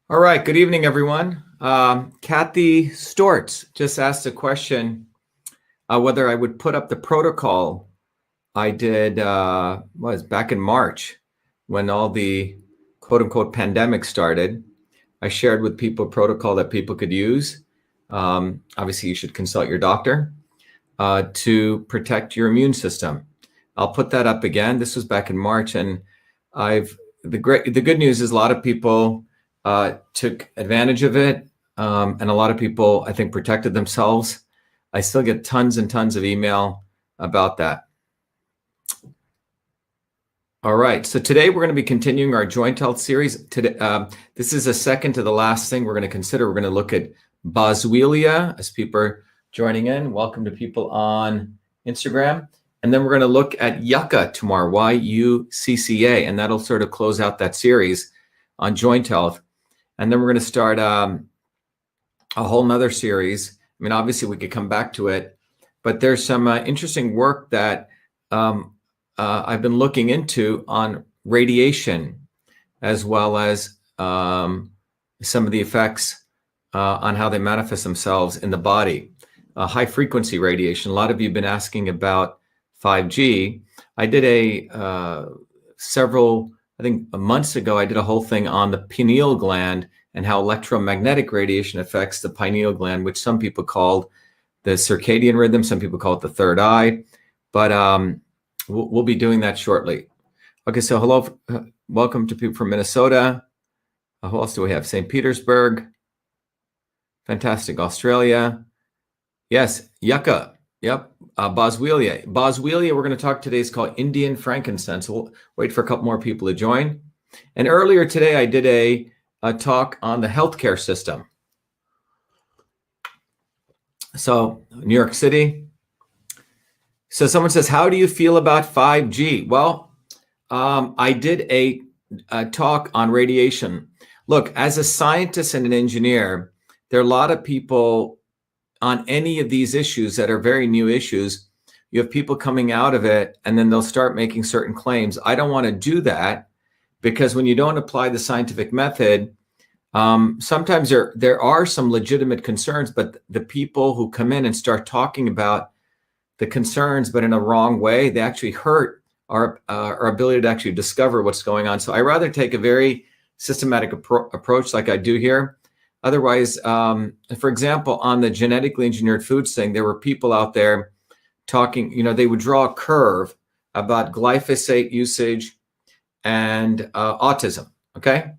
All right, good evening, everyone. Kathy Stortz just asked a question whether I would put up the protocol I did was back in March when all the quote unquote pandemic started. I shared with people a protocol that people could use. Obviously, you should consult your doctor to protect your immune system. I'll put that up again. This was back in March, and the good news is a lot of people took advantage of it, and a lot of people, I think, protected themselves. I still get tons and tons of email about that. All right, so today we're going to be continuing our joint health series. Today, this is a second to the last thing we're going to consider. We're going to look at Boswellia as people are joining in. Welcome to people on Instagram. And then we're going to look at Yucca tomorrow, Y-U-C-C-A, and that'll sort of close out that series on joint health. And then we're going to start a whole nother series. I mean, obviously we could come back to it, but there's some interesting work that I've been looking into on radiation, as well as some of the effects on how they manifest themselves in the body. High frequency radiation. A lot of you have been asking about 5G. I did several months ago, I did a whole thing on the pineal gland and how electromagnetic radiation affects the pineal gland, which some people called the circadian rhythm, some people call it the third eye, but we'll be doing that shortly. Okay, so hello, welcome to people from Minnesota. Who else do we have? St. Petersburg. Fantastic. Australia. Yes, Yucca. Yep. Boswellia. Boswellia, we're going to talk today is called Indian frankincense. We'll wait for a couple more people to join. And earlier today, I did a talk on the healthcare system. So, New York City. So someone says, how do you feel about 5G? Well, I did a talk on radiation. Look, as a scientist and an engineer, there are a lot of people on any of these issues that are very new issues. You have people coming out of it, and then they'll start making certain claims. I don't want to do that, because when you don't apply the scientific method, sometimes there are some legitimate concerns, but the people who come in and start talking about the concerns, but in a wrong way, they actually hurt our ability to actually discover what's going on. So I rather take a very systematic approach like I do here. Otherwise, for example, on the genetically engineered foods thing, there were people out there talking, they would draw a curve about glyphosate usage and autism, okay?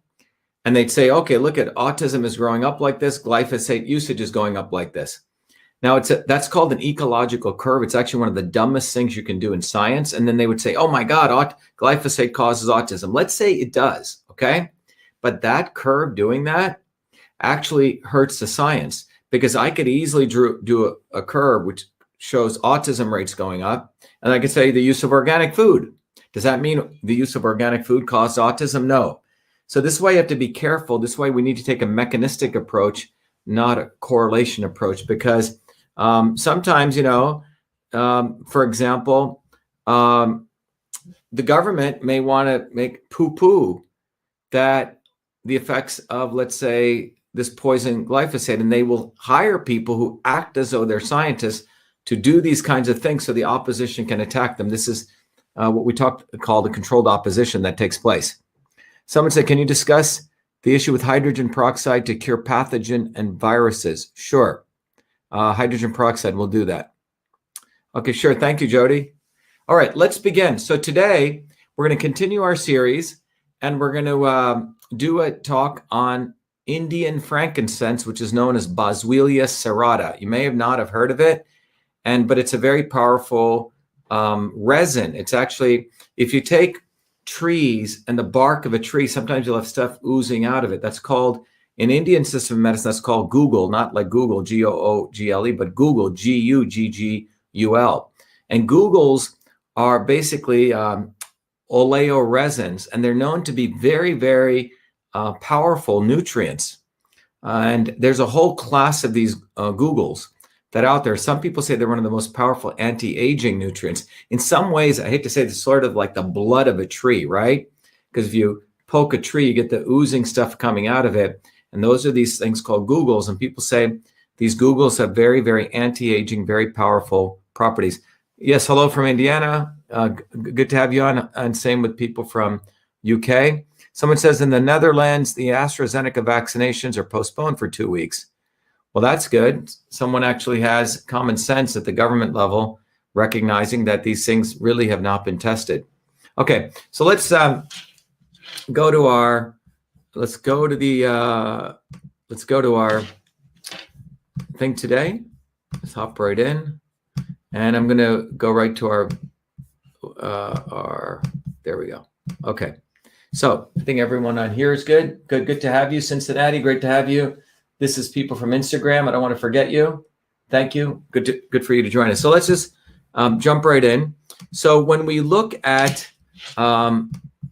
And they'd say, okay, look at autism is growing up like this, glyphosate usage is going up like this. Now, that's called an ecological curve. It's actually one of the dumbest things you can do in science. And then they would say, oh my God, glyphosate causes autism. Let's say it does, okay? But that curve doing that actually hurts the science, because I could easily do a curve which shows autism rates going up, and I could say the use of organic food. Does that mean the use of organic food caused autism? No. So this way you have to be careful. This way we need to take a mechanistic approach, not a correlation approach, because sometimes, for example, the government may want to make poo-poo that the effects of, let's say, this poison glyphosate, and they will hire people who act as though they're scientists to do these kinds of things so the opposition can attack them. This is what we call the controlled opposition that takes place. Someone said, can you discuss the issue with hydrogen peroxide to cure pathogen and viruses? Sure. Hydrogen peroxide will do that. Okay, sure. Thank you, Jody. All right, let's begin. So today we're going to continue our series, and we're going to do a talk on Indian frankincense, which is known as Boswellia serrata. You may not have heard of it, but it's a very powerful resin. It's actually, if you take trees and the bark of a tree, sometimes you'll have stuff oozing out of it. That's called, in Indian system of medicine, that's called Google, not like Google, G-O-O-G-L-E, but Google, G-U-G-G-U-L. And Googles are basically oleoresins, and they're known to be very, very powerful nutrients. And there's a whole class of these Googles that are out there. Some people say they're one of the most powerful anti-aging nutrients. In some ways, I hate to say this, sort of like the blood of a tree, right? Because if you poke a tree, you get the oozing stuff coming out of it. And those are these things called Googles. And people say these Googles have very, very anti-aging, very powerful properties. Yes, hello from Indiana. Good to have you on. And same with people from UK. Someone says in the Netherlands, the AstraZeneca vaccinations are postponed for 2 weeks. Well, that's good. Someone actually has common sense at the government level, recognizing that these things really have not been tested. Okay, so let's go to our thing today. Let's hop right in, and I'm going to go right to our. There we go. Okay, so I think everyone on here is good. Good to have you, Cincinnati. Great to have you. This is people from Instagram. I don't want to forget you. Thank you. Good for you to join us. So let's just jump right in. So when we look at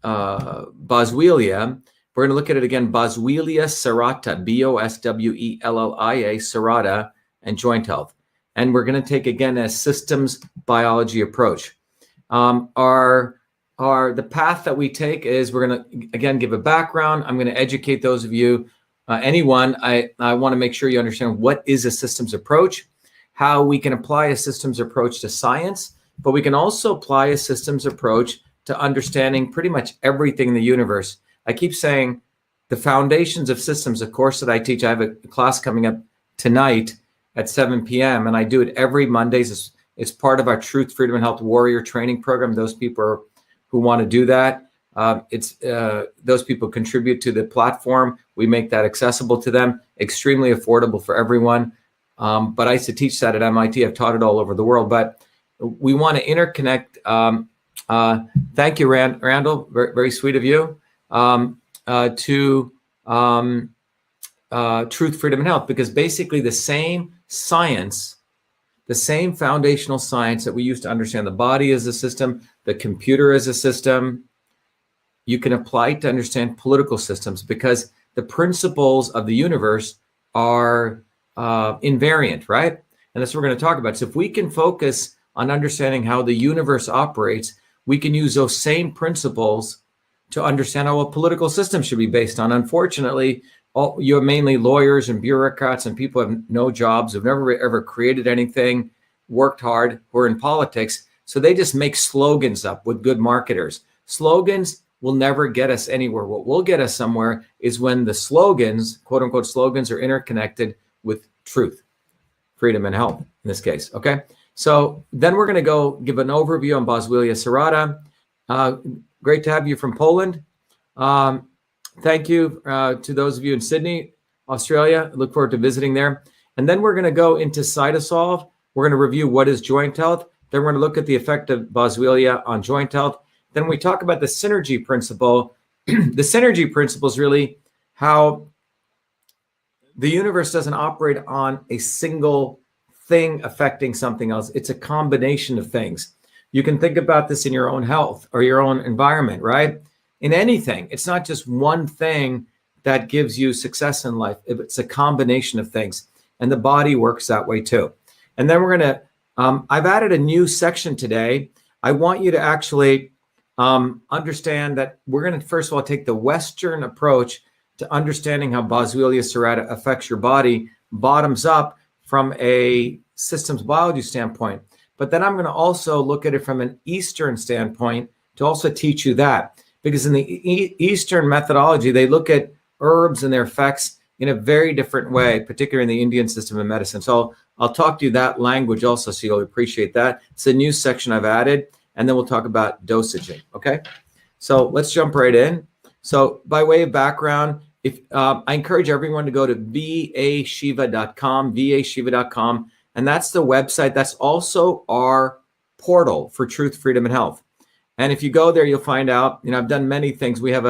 Boswellia, we're going to look at it again. Boswellia serrata, Boswellia serrata, and joint health. And we're going to take again a systems biology approach. The path that we take is we're going to again give a background. I'm going to educate those of you. Anyone, I want to make sure you understand what is a systems approach, how we can apply a systems approach to science, but we can also apply a systems approach to understanding pretty much everything in the universe. I keep saying the foundations of systems, a course that I teach. I have a class coming up tonight at 7 p.m. and I do it every Mondays. It's part of our Truth, Freedom, and Health Warrior training program. Those people who want to do that, those people contribute to the platform. We make that accessible to them, extremely affordable for everyone. But I used to teach that at MIT. I've taught it all over the world. But we want to interconnect. Thank you, Randall. Very, very sweet of you. To Truth, Freedom, and Health, because basically the same science, the same foundational science that we use to understand the body as a system, the computer as a system, you can apply it to understand political systems, because the principles of the universe are invariant, right? And that's what we're going to talk about. So if we can focus on understanding how the universe operates, we can use those same principles to understand how a political system should be based on. Unfortunately, you have mainly lawyers and bureaucrats and people who have no jobs, who've never ever created anything, worked hard, who are in politics. So they just make slogans up with good marketers. Slogans will never get us anywhere. What will get us somewhere is when the slogans, quote unquote slogans, are interconnected with truth, freedom, and health in this case. Okay. So then we're going to go give an overview on Boswellia serrata. Great to have you from Poland. Thank you to those of you in Sydney, Australia. I look forward to visiting there. And then we're going to go into Cytosolve. We're going to review what is joint health. Then we're going to look at the effect of Boswellia on joint health. Then we talk about the synergy principle. The synergy principle is really how the universe doesn't operate on a single thing affecting something else. It's a combination of things. You can think about this in your own health or your own environment, right? In anything, it's not just one thing that gives you success in life. It's a combination of things, and the body works that way too. And then we're going to, I've added a new section today. I want you to actually understand that we're going to, first of all, take the Western approach to understanding how Boswellia serrata affects your body, bottoms up from a systems biology standpoint. But then I'm going to also look at it from an Eastern standpoint to also teach you that. Because in the Eastern methodology, they look at herbs and their effects in a very different way, particularly in the Indian system of medicine. So I'll talk to you that language also, so you'll appreciate that. It's a new section I've added, and then we'll talk about dosaging, okay? So let's jump right in. So by way of background, if I encourage everyone to go to vashiva.com, vashiva.com, and that's the website. That's also our portal for truth, freedom, and health. And if you go there, you'll find out, I've done many things. We have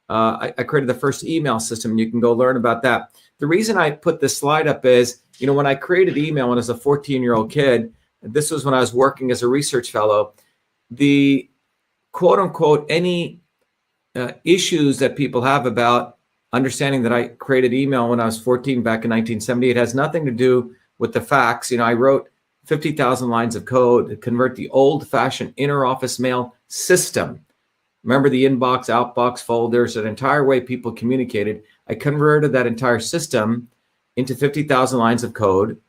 I created the first email system, and you can go learn about that. The reason I put this slide up is, when I created email when I was a 14-year-old kid, this was when I was working as a research fellow, the quote unquote, any issues that people have about understanding that I created email when I was 14 back in 1970, it has nothing to do with the facts. I wrote 50,000 lines of code to convert the old-fashioned inter-office mail system Remember the inbox, outbox, folders, an entire way people communicated. I converted that entire system into 50,000 lines of code.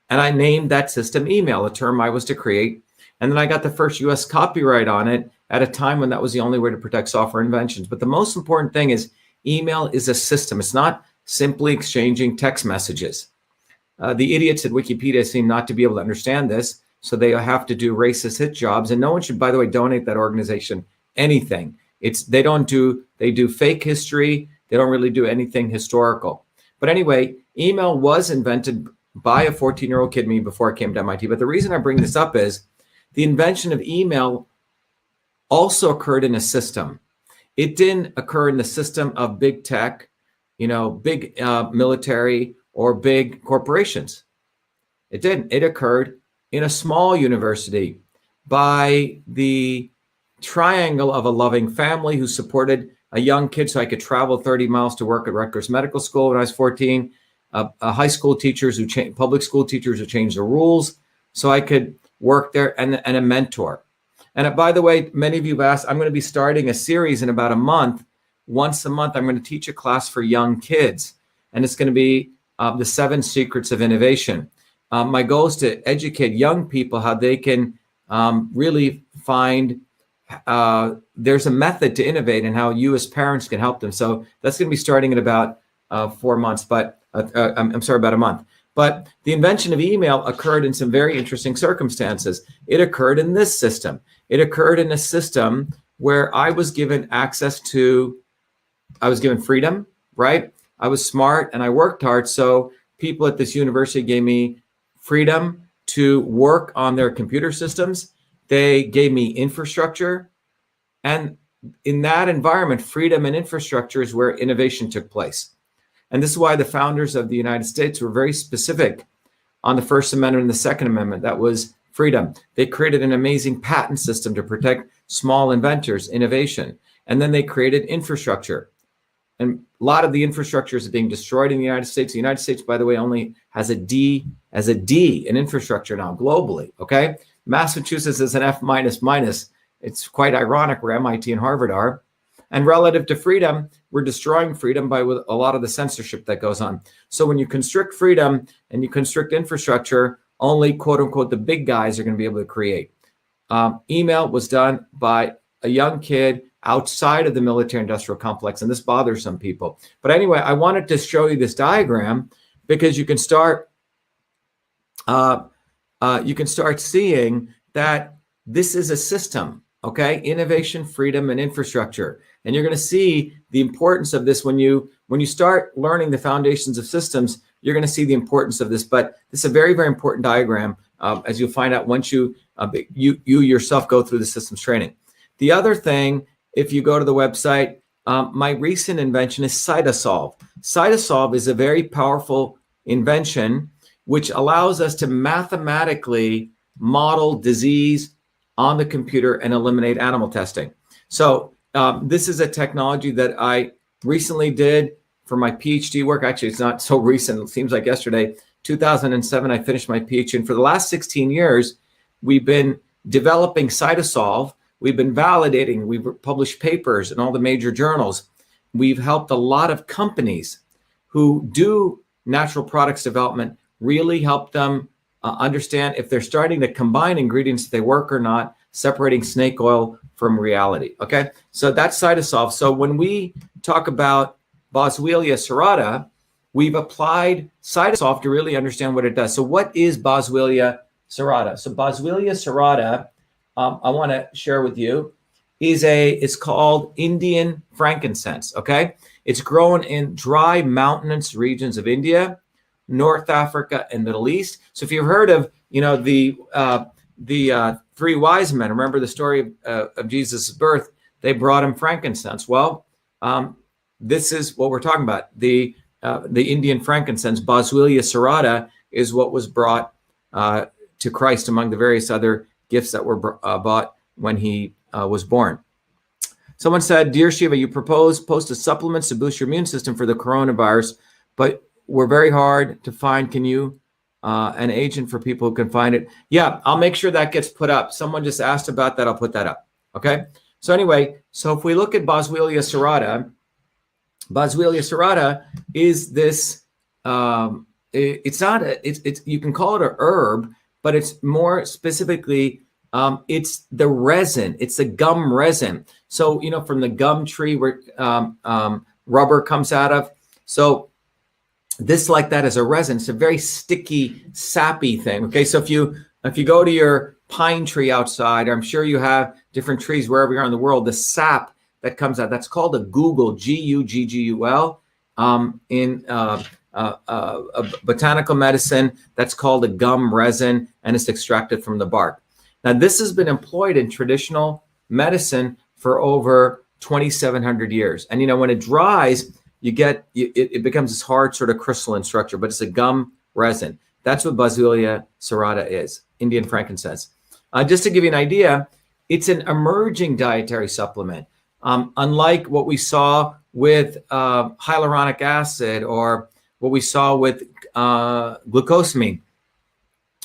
And I named that system email, a term I was to create. And then I got the first US copyright on it at a time when that was the only way to protect software inventions. But the most important thing is email is a system. It's not simply exchanging text messages. The idiots at Wikipedia seem not to be able to understand this, so they have to do racist hit jobs. And no one should, by the way, donate that organization anything. They do fake history. They don't really do anything historical. But anyway, email was invented by a 14-year-old kid, me, before I came to MIT. But the reason I bring this up is the invention of email also occurred in a system. It didn't occur in the system of big tech, big military or big corporations. It didn't. It occurred in a small university by the triangle of a loving family who supported a young kid so I could travel 30 miles to work at Rutgers Medical School when I was 14, high school teachers public school teachers who changed the rules so I could work there, and a mentor. And by the way, many of you have asked, I'm going to be starting a series in about a month. Once a month, I'm going to teach a class for young kids, and it's going to be the 7 secrets of innovation. My goal is to educate young people how they can really find there's a method to innovate and how you as parents can help them. So that's going to be starting in about 4 months, but I'm sorry, about a month. But the invention of email occurred in some very interesting circumstances. It occurred in this system. It occurred in a system where I was given freedom, right? I was smart and I worked hard. So people at this university gave me freedom to work on their computer systems. They gave me infrastructure. And in that environment, freedom and infrastructure is where innovation took place. And this is why the founders of the United States were very specific on the First Amendment and the Second Amendment. That was freedom. They created an amazing patent system to protect small inventors, innovation. And then they created infrastructure. And a lot of the infrastructure is being destroyed in the United States. The United States, by the way, only has a D in infrastructure now globally, okay? Massachusetts is an F minus. It's quite ironic where MIT and Harvard are. And relative to freedom, we're destroying freedom by a lot of the censorship that goes on. So when you constrict freedom and you constrict infrastructure, only quote unquote the big guys are going to be able to create. Email was done by a young kid outside of the military industrial complex, and this bothers some people. But anyway, I wanted to show you this diagram because you can start seeing that this is a system. Okay, innovation, freedom, and infrastructure. And you're going to see the importance of this when you start learning the foundations of systems. You're going to see the importance of this. But this is a very, very important diagram, as you'll find out once you yourself go through the systems training. The other thing, if you go to the website, my recent invention is Cytosolve. Cytosolve is a very powerful invention which allows us to mathematically model disease on the computer and eliminate animal testing. So this is a technology that I recently did for my PhD work. Actually, it's not so recent. It seems like yesterday. 2007, I finished my PhD. And for the last 16 years, we've been developing Cytosolve. We've been validating. We've published papers in all the major journals. We've helped a lot of companies who do natural products development really help them understand if they're starting to combine ingredients, if they work or not, separating snake oil from reality. Okay, so that's Cytosolve. So when we talk about Boswellia serrata, we've applied Cytosolve to really understand what it does. So what is Boswellia serrata? So Boswellia serrata, I want to share with you, it's called Indian frankincense. Okay, it's grown in dry mountainous regions of India, North Africa, and Middle East. So if you've heard of, the 3 wise men, remember the story of Jesus' birth, they brought him frankincense. Well, this is what we're talking about. The Indian frankincense, Boswellia serrata, is what was brought to Christ among the various other gifts that were bought when he was born. Someone said, "Dear Shiva, you posted supplements to boost your immune system for the coronavirus, but we're very hard to find. Can you an agent for people who can find it?" Yeah, I'll make sure that gets put up. Someone just asked about that. I'll put that up. Okay. So anyway, so if we look at Boswellia serrata is this, it's not, it's you can call it a herb, but it's more specifically, it's the resin, it's the gum resin. So, you know, from the gum tree where rubber comes out of. So this, like that, is a resin. It's a very sticky, sappy thing. Okay, so if you go to your pine tree outside, I'm sure you have different trees wherever you are in the world, the sap that comes out, that's called a guggul, Guggul. In botanical medicine, that's called a gum resin, and it's extracted from the bark. Now, this has been employed in traditional medicine for over 2,700 years. And, you know, when it dries, it becomes this hard sort of crystalline structure, but it's a gum resin. That's what Boswellia serrata is, Indian frankincense. Just to give you an idea, it's an emerging dietary supplement. Unlike what we saw with hyaluronic acid or what we saw with glucosamine,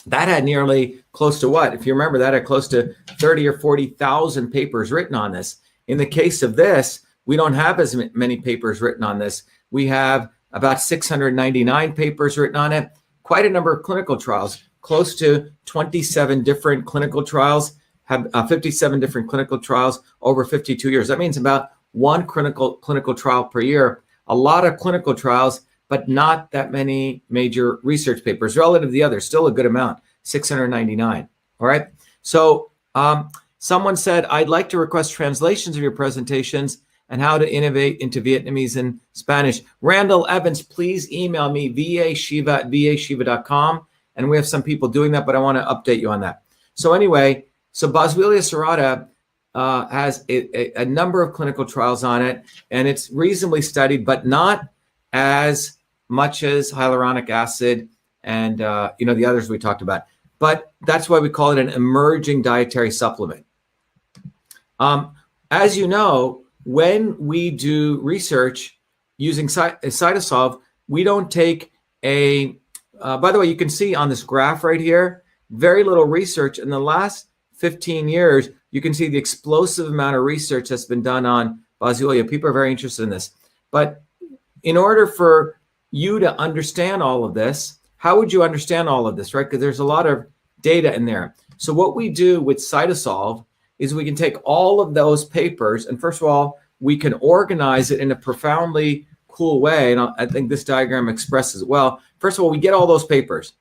that had nearly close to what? If you remember, that had close to 30 or 40,000 papers written on this. In the case of this, we don't have as many papers written on this. We have about 699 papers written on it, quite a number of clinical trials, close to 27 different clinical trials, have 57 different clinical trials over 52 years. That means about one clinical trial per year. A lot of clinical trials, but not that many major research papers relative to the others. Still a good amount, 699. All right. So someone said, I'd like to request translations of your presentations and how to innovate into Vietnamese and Spanish. Randall Evans, please email me, vashiva@vashiva.com. And we have some people doing that, but I want to update you on that. So anyway, so Boswellia serrata has a number of clinical trials on it, and it's reasonably studied, but not as much as hyaluronic acid and you know, the others we talked about. But that's why we call it an emerging dietary supplement. As you know, when we do research using Cytosolve, we don't take a, by the way, you can see on this graph right here, very little research. In the last 15 years, you can see the explosive amount of research that's been done on Boswellia. People are very interested in this. But in order for you to understand all of this, how would you understand all of this, right? Because there's a lot of data in there. So what we do with Cytosolve is we can take all of those papers, and first of all, we can organize it in a profoundly cool way. And I think this diagram expresses it well. First of all, we get all those papers.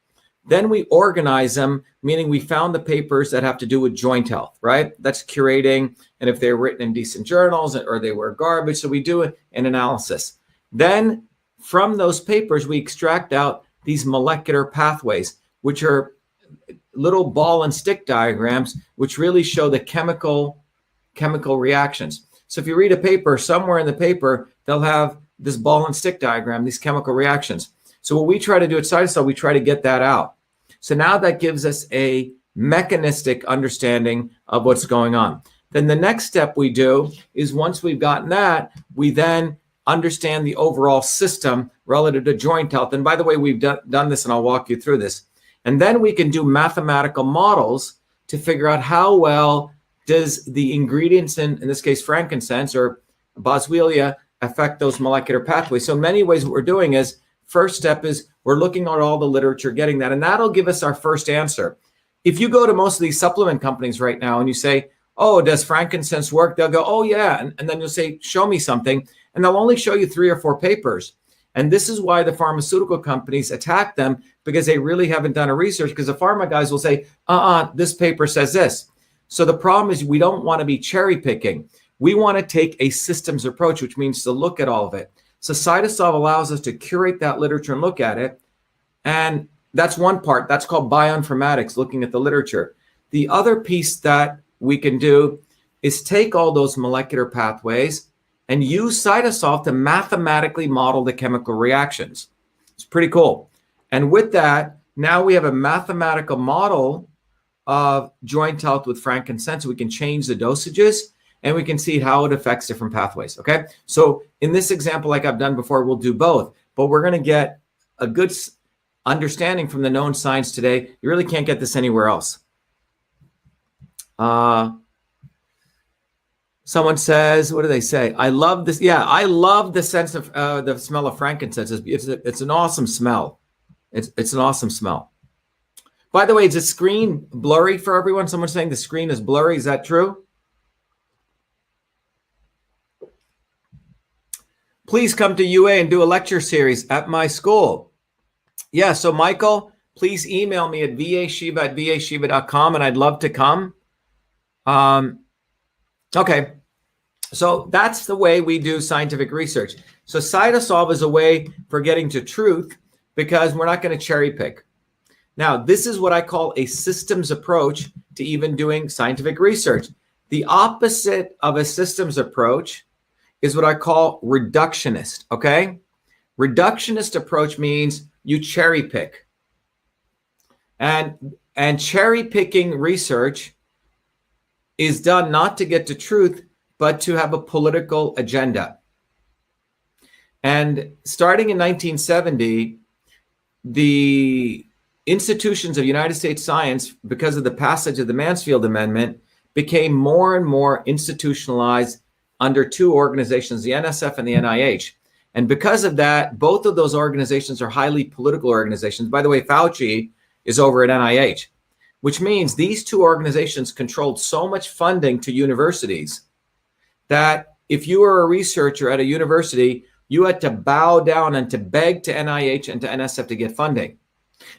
Then we organize them, meaning we found the papers that have to do with joint health, right? That's curating, and if they're written in decent journals or they were garbage, so we do an analysis. Then from those papers, we extract out these molecular pathways, which are little ball and stick diagrams, which really show the chemical reactions. So if you read a paper, somewhere in the paper, they'll have this ball and stick diagram, these chemical reactions. So what we try to do at Cytosolve, we try to get that out. So now that gives us a mechanistic understanding of what's going on. Then the next step we do is once we've gotten that, we then understand the overall system relative to joint health. And by the way, we've done this, and I'll walk you through this. And then we can do mathematical models to figure out how well does the ingredients in this case, frankincense or Boswellia, affect those molecular pathways. So in many ways, what we're doing is, first step is we're looking at all the literature, getting that, and that'll give us our first answer. If you go to most of these supplement companies right now and you say, oh, does frankincense work? They'll go, oh yeah. And then you'll say, show me something. And they'll only show you 3 or 4 papers. And this is why the pharmaceutical companies attack them, because they really haven't done a research, because the pharma guys will say, this paper says this. So the problem is we don't want to be cherry picking. We want to take a systems approach, which means to look at all of it. So Cytosolve allows us to curate that literature and look at it. And that's one part. That's called bioinformatics, looking at the literature. The other piece that we can do is take all those molecular pathways and use Cytosolve to mathematically model the chemical reactions. It's pretty cool. And with that, now we have a mathematical model of joint health with frankincense. We can change the dosages, and we can see how it affects different pathways, okay? So in this example, like I've done before, we'll do both, but we're gonna get a good understanding from the known science today. You really can't get this anywhere else. Someone says, what do they say? I love this. Yeah, I love the sense of the smell of frankincense. It's an awesome smell. It's an awesome smell. By the way, is the screen blurry for everyone? Someone's saying the screen is blurry. Is that true? Please come to UA and do a lecture series at my school. Yeah, so Michael, please email me at vashiva@vashiva.com, and I'd love to come. Okay, so that's the way we do scientific research. So Cytosolve is a way for getting to truth because we're not going to cherry pick. Now, this is what I call a systems approach to even doing scientific research. The opposite of a systems approach is what I call reductionist, okay? Reductionist approach means you cherry pick. And cherry picking research is done not to get to truth, but to have a political agenda. And starting in 1970, the institutions of United States science, because of the passage of the Mansfield Amendment, became more and more institutionalized under two organizations, the NSF and the NIH. And because of that, both of those organizations are highly political organizations. By the way, Fauci is over at NIH, which means these two organizations controlled so much funding to universities that if you were a researcher at a university, you had to bow down and to beg to NIH and to NSF to get funding.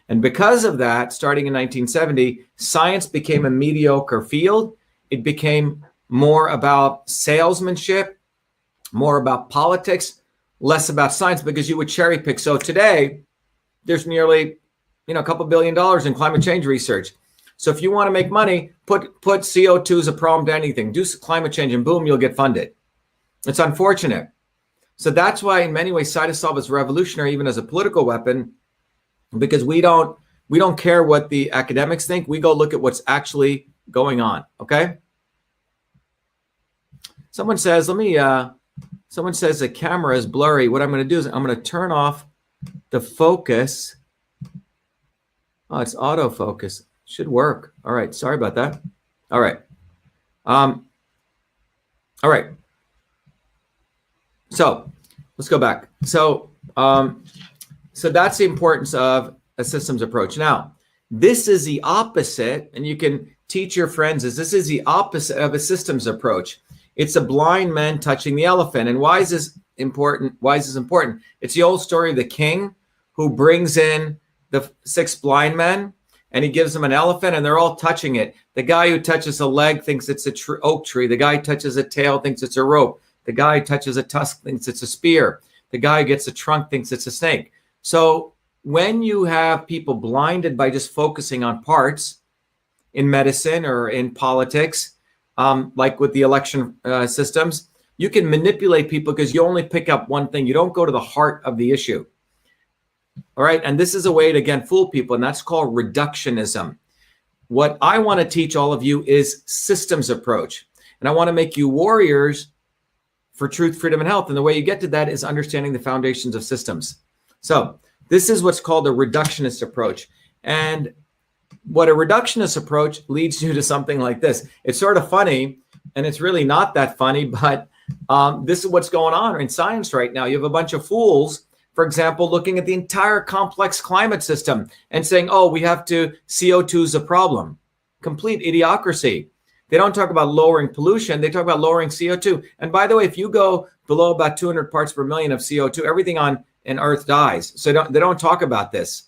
And because of that, starting in 1970, science became a mediocre field. It became more about salesmanship, more about politics, less about science, because you would cherry pick. So today, there's nearly a couple $2 billion in climate change research. So if you want to make money, put CO2 as a problem to anything, do climate change, and boom, you'll get funded. It's unfortunate. So that's why, in many ways, Cytosolve is revolutionary, even as a political weapon, because we don't care what the academics think. We go look at what's actually going on. Okay. Someone says, someone says the camera is blurry. What I'm going to do is I'm going to turn off the focus. Oh, it's autofocus. Should work. All right. Sorry about that. All right. All right. So let's go back. So that's the importance of a systems approach. Now, this is the opposite, and you can teach your friends this is the opposite of a systems approach. It's a blind man touching the elephant. And why is this important? Why is this important? It's the old story of the king who brings in the 6 blind men, and he gives them an elephant, and they're all touching it. The guy who touches a leg thinks it's a oak tree. The guy who touches a tail thinks it's a rope. The guy who touches a tusk thinks it's a spear. The guy who gets a trunk thinks it's a snake. So when you have people blinded by just focusing on parts in medicine or in politics, like with the election systems, you can manipulate people because you only pick up one thing. You don't go to the heart of the issue. All right. And this is a way to, again, fool people. And that's called reductionism. What I want to teach all of you is systems approach. And I want to make you warriors for truth, freedom, and health. And the way you get to that is understanding the foundations of systems. So this is what's called a reductionist approach. And what a reductionist approach leads you to something like this. It's sort of funny, and it's really not that funny, but this is what's going on in science right now. You have a bunch of fools, for example, looking at the entire complex climate system and saying, oh, we have to, CO2 is a problem. Complete idiocracy. They don't talk about lowering pollution. They talk about lowering CO2. And by the way, if you go below about 200 parts per million of CO2, everything on Earth dies. So they don't talk about this.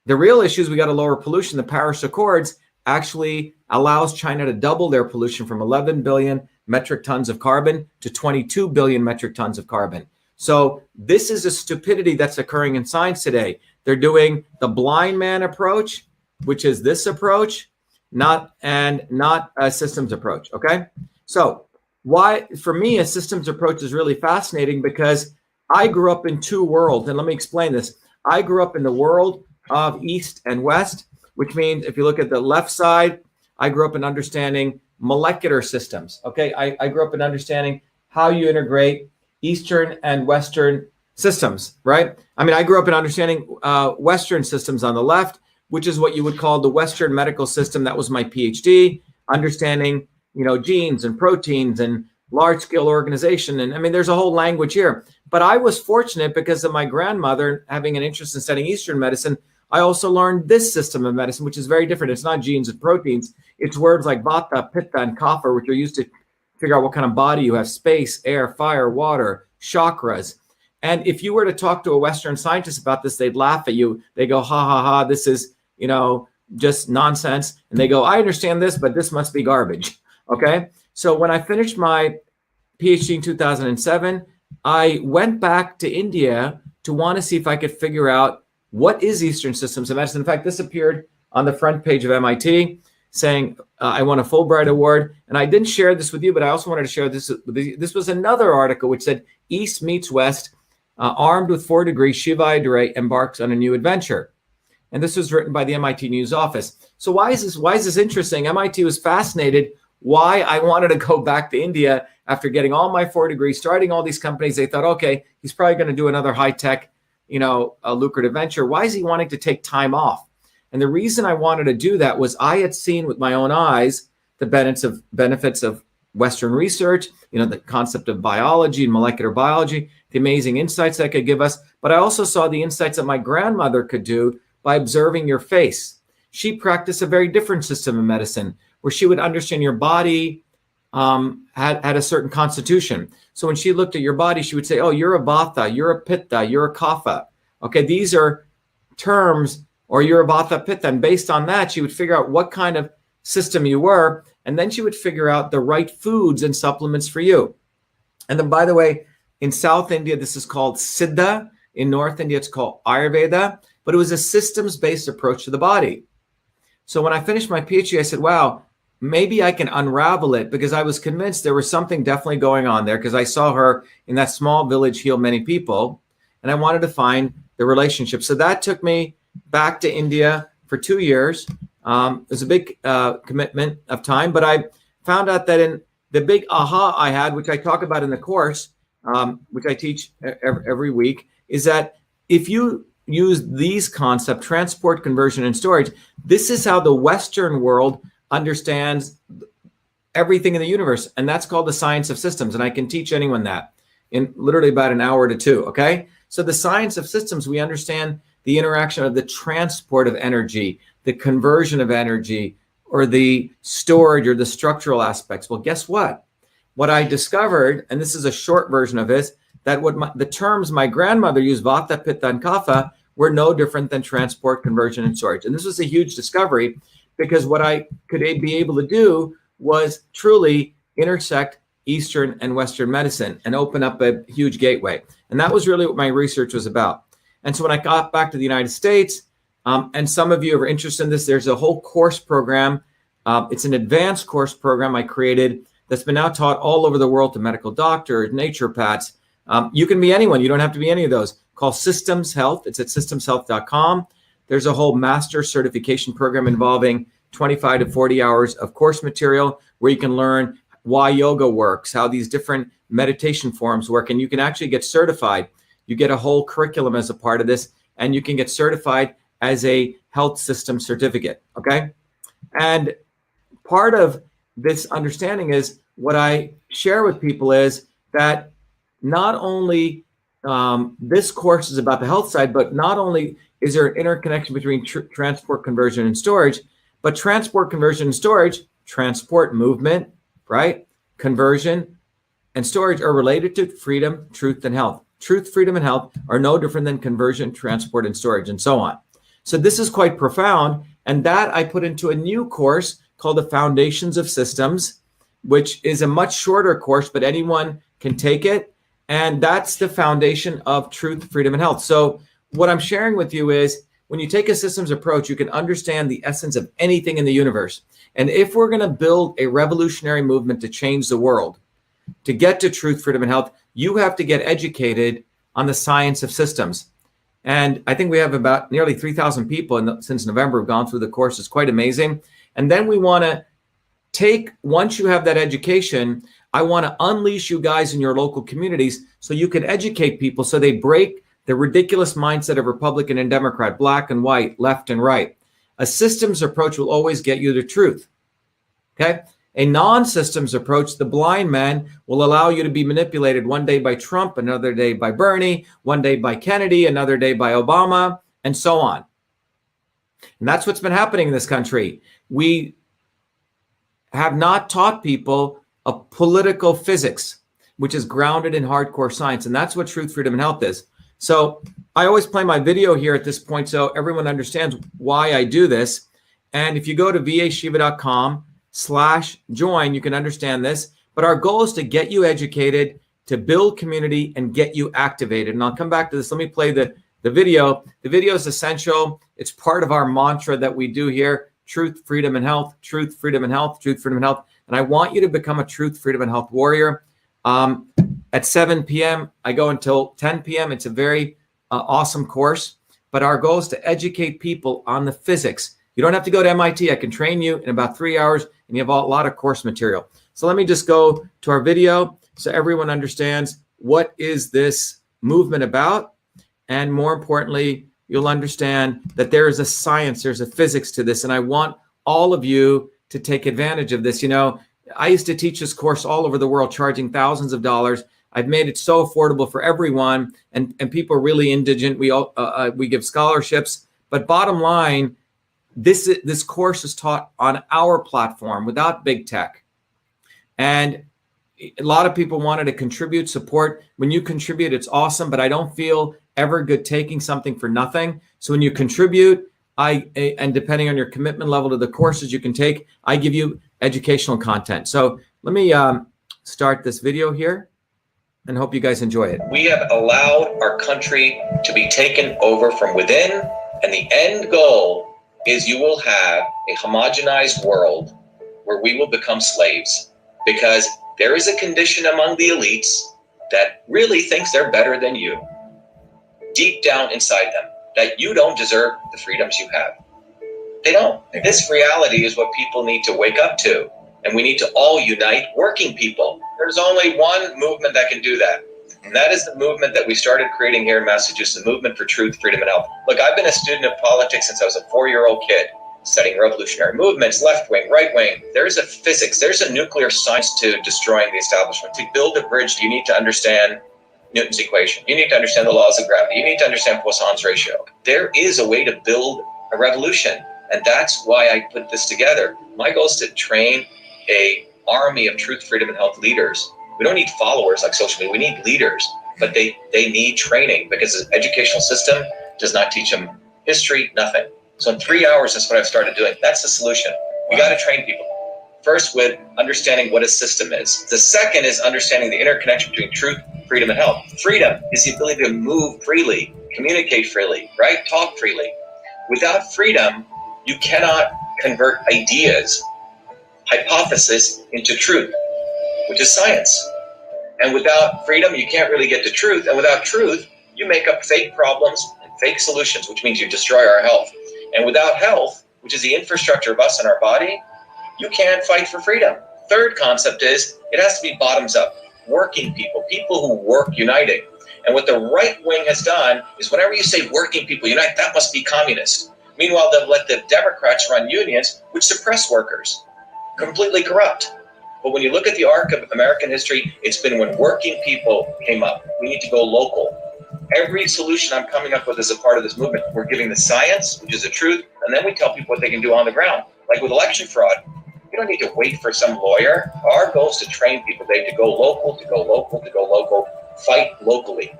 The real issue is we got to lower pollution. The Paris Accords actually allows China to double their pollution from 11 billion metric tons of carbon to 22 billion metric tons of carbon. So this is a stupidity that's occurring in science today. They're doing the blind man approach, which is this approach, not a systems approach. Okay. So why, for me, a systems approach is really fascinating because I grew up in two worlds. And let me explain this. I grew up in the world of East and West, which means if you look at the left side, I grew up in understanding molecular systems. Okay. I grew up in understanding how you integrate Eastern and Western systems, right? I mean, I grew up in understanding Western systems on the left, which is what you would call the Western medical system. That was my PhD, understanding genes and proteins and large scale organization. And I mean, there's a whole language here. But I was fortunate because of my grandmother having an interest in studying Eastern medicine. I also learned this system of medicine, which is very different. It's not genes and proteins. It's words like vata, pitta, and kapha, which are used to figure out what kind of body you have: space, air, fire, water, chakras. And if you were to talk to a Western scientist about this, they'd laugh at you. They go, ha, ha, ha, this is, just nonsense. And they go, I understand this, but this must be garbage. Okay. So when I finished my PhD in 2007, I went back to India to want to see if I could figure out what is Eastern systems of medicine. In fact, this appeared on the front page of MIT saying I won a Fulbright Award. And I didn't share this with you, but I also wanted to share this. This was another article which said East meets West, armed with 4 degrees, Shiva Ayyadurai embarks on a new adventure. And this was written by the MIT News Office. So why is this interesting? MIT was fascinated why I wanted to go back to India after getting all my 4 degrees, starting all these companies. They thought, okay, he's probably going to do another high-tech, a lucrative venture. Why is he wanting to take time off? And the reason I wanted to do that was I had seen with my own eyes the benefits of Western research, the concept of biology and molecular biology, the amazing insights that could give us. But I also saw the insights that my grandmother could do by observing your face. She practiced a very different system of medicine where she would understand your body had a certain constitution. So when she looked at your body, she would say, oh, you're a vata, you're a pitta, you're a kapha. Okay, these are terms, or you're a vata pitta. And based on that, she would figure out what kind of system you were. And then she would figure out the right foods and supplements for you. And then, by the way, in South India, this is called Siddha. In North India, it's called Ayurveda. But it was a systems-based approach to the body. So when I finished my PhD, I said, wow, maybe I can unravel it, because I was convinced there was something definitely going on there, because I saw her in that small village heal many people, and I wanted to find the relationship. So that took me back to India for 2 years. It was a big commitment of time, but I found out that in the big aha I had, which I talk about in the course, which I teach every week, is that if you use these concepts, transport, conversion, and storage, this is how the Western world understands everything in the universe. And that's called the science of systems. And I can teach anyone that in literally about an hour to 2. Okay. So the science of systems, we understand the interaction of the transport of energy, the conversion of energy, or the storage or the structural aspects. Well, guess what? What I discovered, and this is a short version of this, that the terms my grandmother used, vata, pitta, and kapha, were no different than transport, conversion, and storage. And this was a huge discovery, because what I could be able to do was truly intersect Eastern and Western medicine and open up a huge gateway. And that was really what my research was about. And so when I got back to the United States, and some of you are interested in this, there's a whole course program. It's an advanced course program I created that's been now taught all over the world to medical doctors, naturopaths. You can be anyone. You don't have to be any of those. Called Systems Health. It's at systemshealth.com. There's a whole master certification program involving 25 to 40 hours of course material where you can learn why yoga works, how these different meditation forms work, and you can actually get certified. You get a whole curriculum as a part of this, and you can get certified as a health system certificate, okay? And part of this understanding is what I share with people is that not only this course is about the health side, but not only is there an interconnection between transport, conversion, and storage, but transport, conversion, and storage, transport, movement, right? Conversion and storage are related to freedom, truth, and health. Truth, freedom, and health are no different than conversion, transport, and storage, and so on. So this is quite profound. And that I put into a new course called the Foundations of Systems, which is a much shorter course, but anyone can take it. And that's the foundation of truth, freedom, and health. So what I'm sharing with you is when you take a systems approach, you can understand the essence of anything in the universe. And if we're going to build a revolutionary movement to change the world, to get to truth, freedom, and health, you have to get educated on the science of systems. And I think we have about nearly 3,000 people since November have gone through the course. It's quite amazing. And then we want to once you have that education, I want to unleash you guys in your local communities so you can educate people so they break the ridiculous mindset of Republican and Democrat, black and white, left and right. A systems approach will always get you the truth. Okay. A non-systems approach, the blind man, will allow you to be manipulated one day by Trump, another day by Bernie, one day by Kennedy, another day by Obama, and so on. And that's what's been happening in this country. We have not taught people a political physics, which is grounded in hardcore science. And that's what truth, freedom, and health is. So I always play my video here at this point so everyone understands why I do this. And if you go to vashiva.com/join, you can understand this. But our goal is to get you educated, to build community, and get you activated. And I'll come back to this. Let me play the video. The video is essential. It's part of our mantra that we do here: truth, freedom, and health, truth, freedom, and health, truth, freedom, and health. And I want you to become a truth, freedom, and health warrior. At 7 p.m., I go until 10 p.m. It's a very awesome course. But our goal is to educate people on the physics. You don't have to go to MIT. I can train you in about 3 hours, and you have a lot of course material. So let me just go to our video so everyone understands what is this movement about. And more importantly, you'll understand that there is a science, there's a physics to this. And I want all of you to take advantage of this. You know, I used to teach this course all over the world, charging thousands of dollars. I've made it so affordable for everyone, and people are really indigent. We give scholarships, but bottom line, this course is taught on our platform without big tech. And a lot of people wanted to contribute, support. When you contribute, it's awesome, but I don't feel ever good taking something for nothing. So when you contribute, and depending on your commitment level to the courses you can take, I give you educational content. So let me start this video here and hope you guys enjoy it. We have allowed our country to be taken over from within, and the end goal is you will have a homogenized world where we will become slaves, because there is a condition among the elites that really thinks they're better than you, deep down inside them, that you don't deserve the freedoms you have. They don't. This reality is what people need to wake up to, and we need to all unite, working people. There's only one movement that can do that, and that is the movement that we started creating here in Massachusetts, the movement for truth, freedom, and health. Look, I've been a student of politics since I was a 4-year-old kid, studying revolutionary movements, left wing, right wing. There's a physics, there's a nuclear science to destroying the establishment. To build a bridge, you need to understand Newton's equation. You need to understand the laws of gravity. You need to understand Poisson's ratio. There is a way to build a revolution, and that's why I put this together. My goal is to train an army of truth, freedom, and health leaders. We don't need followers like social media. We need leaders, but they need training, because the educational system does not teach them history, nothing. So in 3 hours, that's what I've started doing. That's the solution. We got to train people. First, with understanding what a system is. The second is understanding the interconnection between truth, freedom, and health. Freedom is the ability to move freely, communicate freely, right? Talk freely. Without freedom, you cannot convert ideas, hypothesis into truth, which is science. And without freedom, you can't really get to truth. And without truth, you make up fake problems and fake solutions, which means you destroy our health. And without health, which is the infrastructure of us and our body, you can't fight for freedom. Third concept is it has to be bottoms up, working people, people who work uniting. And what the right wing has done is whenever you say working people unite, that must be communist. Meanwhile, they'll let the Democrats run unions, which suppress workers, completely corrupt. But when you look at the arc of American history, it's been when working people came up. We need to go local. Every solution I'm coming up with as a part of this movement, we're giving the science, which is the truth, and then we tell people what they can do on the ground. Like with election fraud, you don't need to wait for some lawyer. Our goal is to train people. They have to go local, to go local, to go local, fight locally.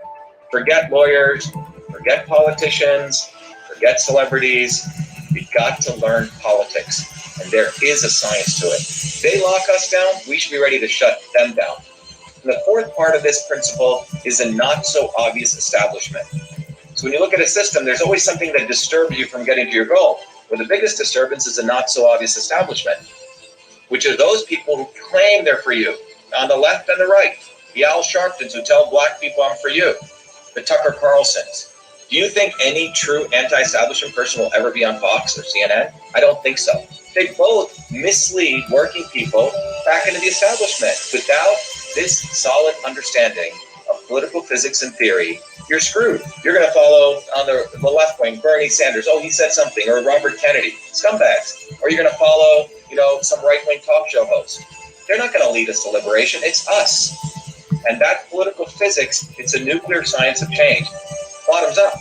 Forget lawyers, forget politicians, forget celebrities. We've got to learn politics, and there is a science to it. They lock us down, we should be ready to shut them down. And the fourth part of this principle is a not so obvious establishment. So when you look at a system, there's always something that disturbs you from getting to your goal. Well, the biggest disturbance is a not so obvious establishment, which are those people who claim they're for you, on the left and the right. The Al Sharptons who tell black people I'm for you. The Tucker Carlsons. Do you think any true anti-establishment person will ever be on Fox or CNN? I don't think so. They both mislead working people back into the establishment. Without this solid understanding of political physics and theory, you're screwed. You're going to follow on the left wing, Bernie Sanders. Oh, he said something. Or Robert Kennedy. Scumbags. Or you're going to follow some right-wing talk show host. They're not going to lead us to liberation. It's us. And that political physics, it's a nuclear science of change. Bottoms up.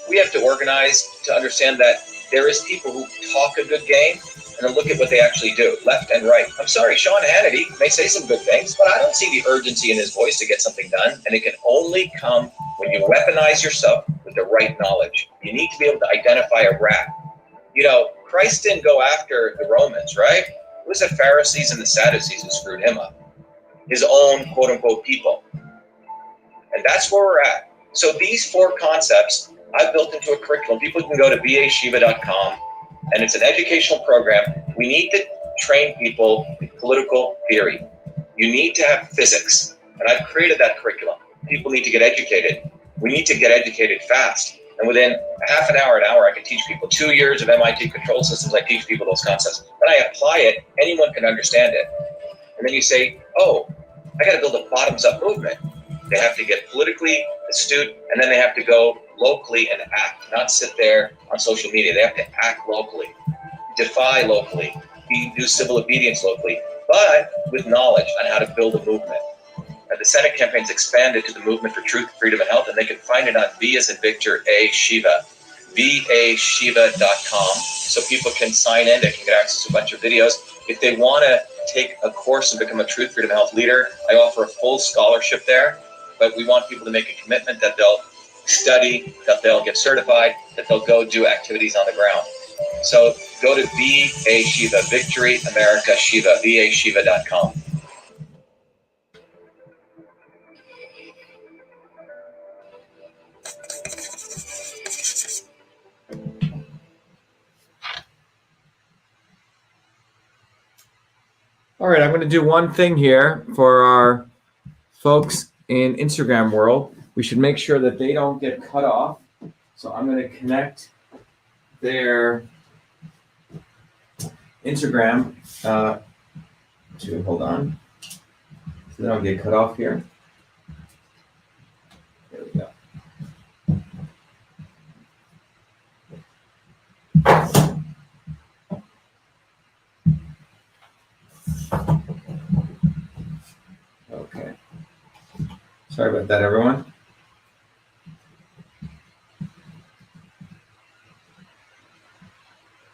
We have to organize to understand that there is people who talk a good game and then look at what they actually do, left and right. I'm sorry, Sean Hannity may say some good things, but I don't see the urgency in his voice to get something done. And it can only come when you weaponize yourself with the right knowledge. You need to be able to identify a rat. Christ didn't go after the Romans, right? It was the Pharisees and the Sadducees who screwed him up. His own quote unquote people. And that's where we're at. So these 4 concepts I've built into a curriculum. People can go to BeAshiva.com, and it's an educational program. We need to train people in political theory. You need to have physics, and I've created that curriculum. People need to get educated. We need to get educated fast. And within a half an hour, I can teach people 2 years of MIT control systems. I teach people those concepts. When I apply it, anyone can understand it. And then you say, oh, I got to build a bottoms-up movement. They have to get politically astute, and then they have to go locally and act, not sit there on social media. They have to act locally, defy locally, do civil obedience locally, but with knowledge on how to build a movement. And the Senate campaign's expanded to the Movement for Truth, Freedom, and Health, and they can find it on V as in Victor, A, Shiva, VAShiva.com, so people can sign in. They can get access to a bunch of videos. If they want to take a course and become a Truth, Freedom, and Health leader, I offer a full scholarship there, but we want people to make a commitment that they'll study, that they'll get certified, that they'll go do activities on the ground. So go to VA Shiva, Victory America Shiva, VAShiva.com. All right, I'm going to do one thing here for our folks in Instagram world. We should make sure that they don't get cut off. So I'm going to connect their Instagram to, hold on, so they don't get cut off here. There we go. Okay. Sorry about that, everyone.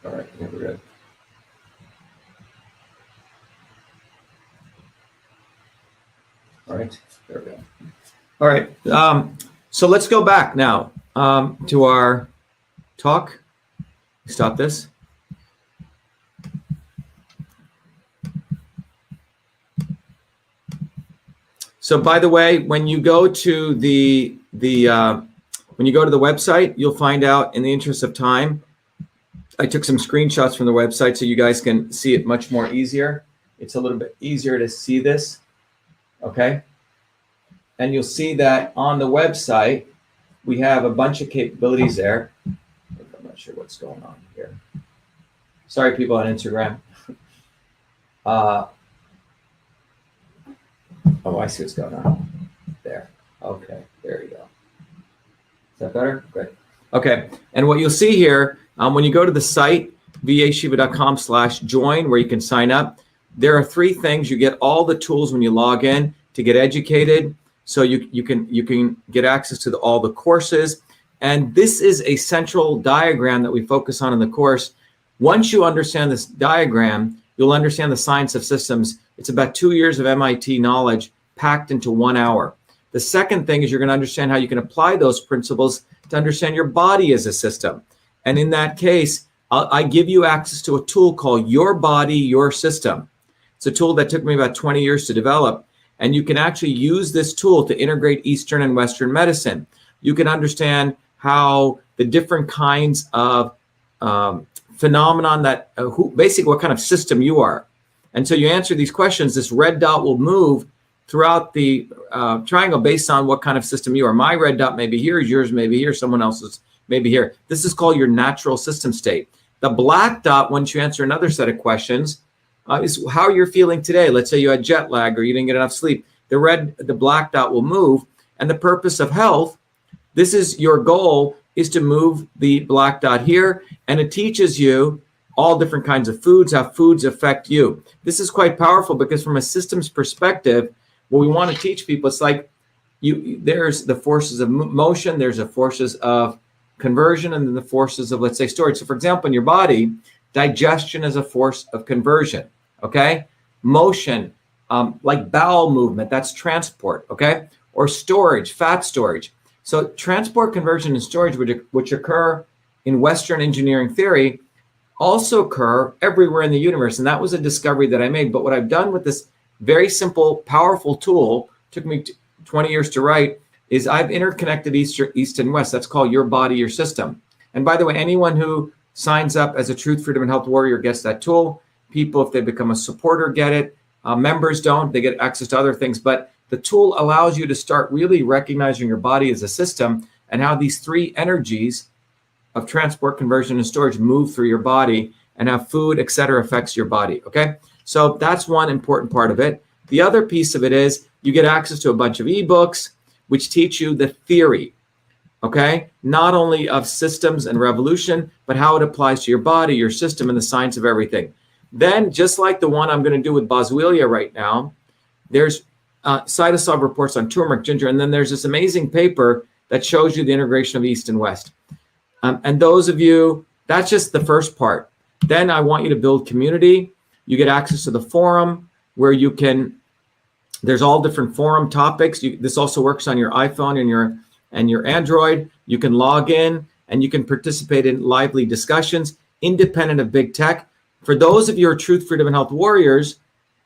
All right, we're good. All right, there we go. All right, so let's go back now to our talk. Stop this. So, by the way, when you go to the website, you'll find out, in the interest of time, I took some screenshots from the website so you guys can see it much more easier. It's a little bit easier to see this, okay? And you'll see that on the website, we have a bunch of capabilities there. I'm not sure what's going on here. Sorry, people on Instagram. Oh, I see what's going on there. Okay, there you go. Is that better? Good. Okay, and what you'll see here, when you go to the site, vashiva.com/join, where you can sign up, there are 3 things. You get all the tools when you log in to get educated, so you can get access to all the courses. And this is a central diagram that we focus on in the course. Once you understand this diagram, you'll understand the science of systems. It's about 2 years of MIT knowledge packed into 1 hour. The second thing is you're going to understand how you can apply those principles to understand your body as a system. And in that case, I give you access to a tool called Your Body, Your System. It's a tool that took me about 20 years to develop. And you can actually use this tool to integrate Eastern and Western medicine. You can understand how the different kinds of phenomenon that, basically what kind of system you are. And so you answer these questions, this red dot will move throughout the triangle based on what kind of system you are. My red dot may be here, yours may be here, someone else's may be here. This is called your natural system state. The black dot, once you answer another set of questions, is how you're feeling today. Let's say you had jet lag or you didn't get enough sleep. The black dot will move. And the purpose of health, this is your goal, is to move the black dot here. And it teaches you all different kinds of foods, how foods affect you. This is quite powerful because from a systems perspective, what we want to teach people, it's like there's the forces of motion, there's the forces of conversion, and then the forces of, let's say, storage. So for example, in your body, digestion is a force of conversion, okay? Motion, like bowel movement, that's transport, okay? Or storage, fat storage. So transport, conversion, and storage, which occur in Western engineering theory, also occur everywhere in the universe. And that was a discovery that I made. But what I've done with this very simple, powerful tool, took me 20 years to write, is I've interconnected East and West. That's called Your Body, Your System. And by the way, anyone who signs up as a Truth, Freedom, and Health Warrior gets that tool. People, if they become a supporter, get it. Members don't. They get access to other things. But the tool allows you to start really recognizing your body as a system and how these three energies of transport, conversion, and storage move through your body, and how food, et cetera, affects your body, okay? So that's one important part of it. The other piece of it is you get access to a bunch of ebooks which teach you the theory, okay? Not only of systems and revolution, but how it applies to your body, your system, and the science of everything. Then, just like the one I'm going to do with Boswellia right now, there's Cytosolve reports on turmeric, ginger, and then there's this amazing paper that shows you the integration of East and West. And those of you, that's just the first part. Then I want you to build community. You get access to the forum where you can, there's all different forum topics. This also works on your iPhone and your Android. You can log in and you can participate in lively discussions independent of big tech. For those of you who are Truth, Freedom, and Health Warriors,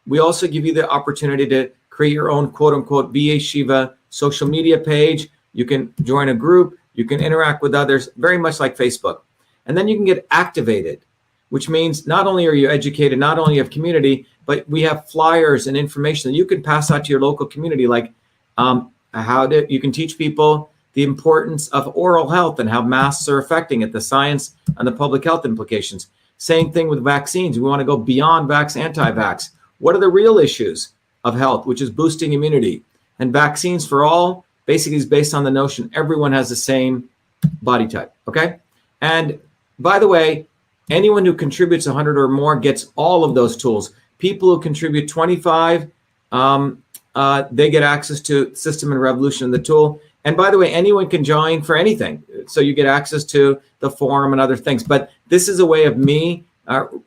we also give you the opportunity to create your own quote unquote Be Shiva social media page. You can join a group. You can interact with others, very much like Facebook. And then you can get activated, which means not only are you educated, not only have community, but we have flyers and information that you can pass out to your local community, like you can teach people the importance of oral health and how masks are affecting it, the science and the public health implications. Same thing with vaccines. We want to go beyond vax, anti-vax. What are the real issues of health, which is boosting immunity? And vaccines for all basically is based on the notion everyone has the same body type, okay? And by the way, anyone who contributes 100 or more gets all of those tools. People who contribute 25, they get access to System and Revolution, the tool. And by the way, anyone can join for anything. So you get access to the forum and other things. But this is a way of me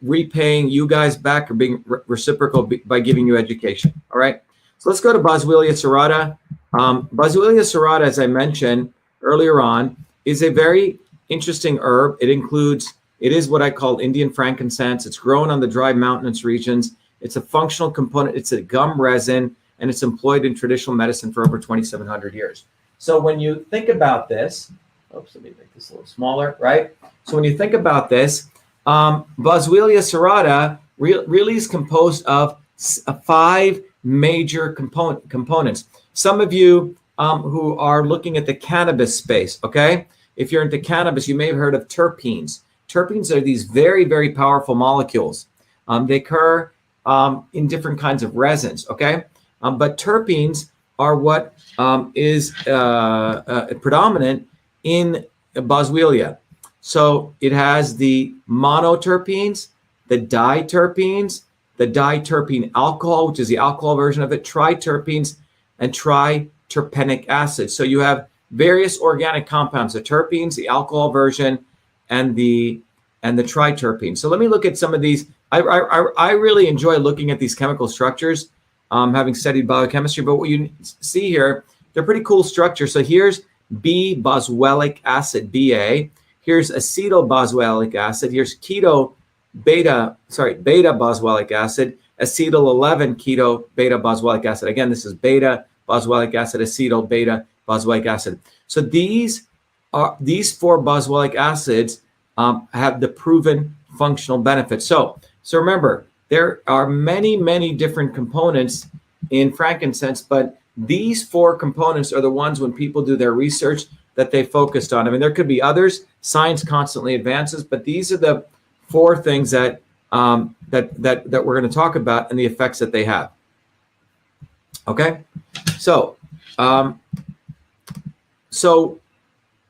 repaying you guys back or being reciprocal by giving you education, all right? So let's go to Boswellia serrata. Boswellia serrata, as I mentioned earlier on, is a very interesting herb. It is what I call Indian frankincense. It's grown on the dry mountainous regions. It's a functional component. It's a gum resin, and it's employed in traditional medicine for over 2,700 years. So when you think about this, oops, let me make this a little smaller, right? So when you think about this, Boswellia serrata really is composed of 5 major components. Some of you who are looking at the cannabis space, okay? If you're into cannabis, you may have heard of terpenes. Terpenes are these very, very powerful molecules. They occur in different kinds of resins, okay? But terpenes are what is predominant in Boswellia. So it has the monoterpenes, the diterpenes, the diterpene alcohol, which is the alcohol version of it, triterpenes, and triterpenic acid. So you have various organic compounds, the terpenes, the alcohol version, and the triterpenes. So let me look at some of these. I really enjoy looking at these chemical structures, having studied biochemistry. But what you see here, they're pretty cool structures. So here's B-boswellic acid, BA. Here's acetyl-boswellic acid. Here's beta-boswellic acid, acetyl 11 keto beta-boswellic acid. Again, this is beta-boswellic acid, acetyl beta-boswellic acid. So these 4 boswellic acids have the proven functional benefits. So remember, there are many, many different components in frankincense, but these 4 components are the ones when people do their research that they focused on. I mean, there could be others. Science constantly advances, but these are the 4 things that that we're going to talk about and the effects that they have. Okay, so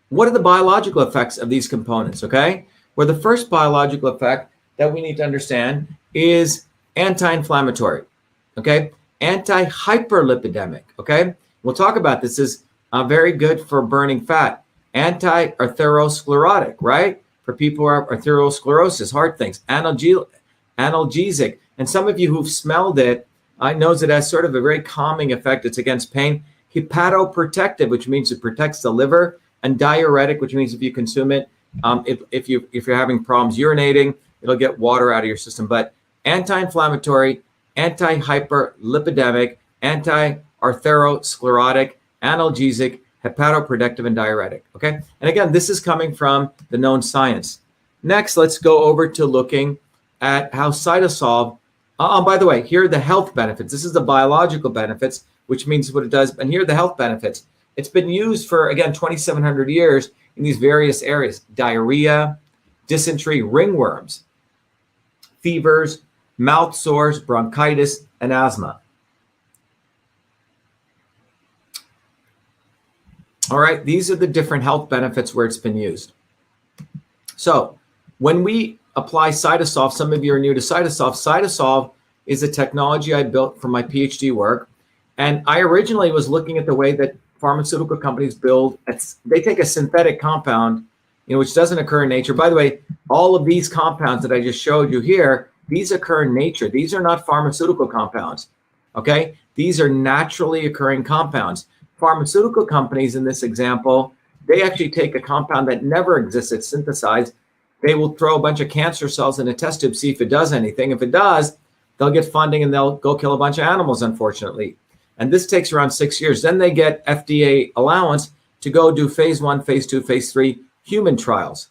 what are the biological effects of these components? Okay, well, the first biological effect that we need to understand is anti-inflammatory, okay? Anti-hyperlipidemic, okay? We'll talk about this. Is very good for burning fat. Anti-atherosclerotic, right? For people who have atherosclerosis, heart things. Analgesic. And some of you who've smelled it, knows it has sort of a very calming effect. It's against pain. Hepatoprotective, which means it protects the liver. And diuretic, which means if you consume it, if you're having problems urinating, it'll get water out of your system. But anti-inflammatory, anti-hyperlipidemic, anti-atherosclerotic, analgesic, hepatoprotective, and diuretic. Okay. And again, this is coming from the known science. Next, let's go over to looking at how Cytosolve. By the way, here are the health benefits. This is the biological benefits, which means what it does. And here are the health benefits. It's been used for, again, 2,700 years in these various areas: diarrhea, dysentery, ringworms, fevers, mouth sores, bronchitis, and asthma. All right, these are the different health benefits where it's been used. So when we apply Cytosolve, some of you are new to Cytosolve. Cytosolve is a technology I built for my PhD work. And I originally was looking at the way that pharmaceutical companies build. They take a synthetic compound, which doesn't occur in nature. By the way, all of these compounds that I just showed you here, these occur in nature. These are not pharmaceutical compounds, okay? These are naturally occurring compounds. Pharmaceutical companies, in this example, they actually take a compound that never existed, synthesized. They will throw a bunch of cancer cells in a test tube, see if it does anything. If it does, they'll get funding and they'll go kill a bunch of animals, unfortunately. And this takes around 6 years. Then they get FDA allowance to go do phase 1, phase 2, phase 3 human trials.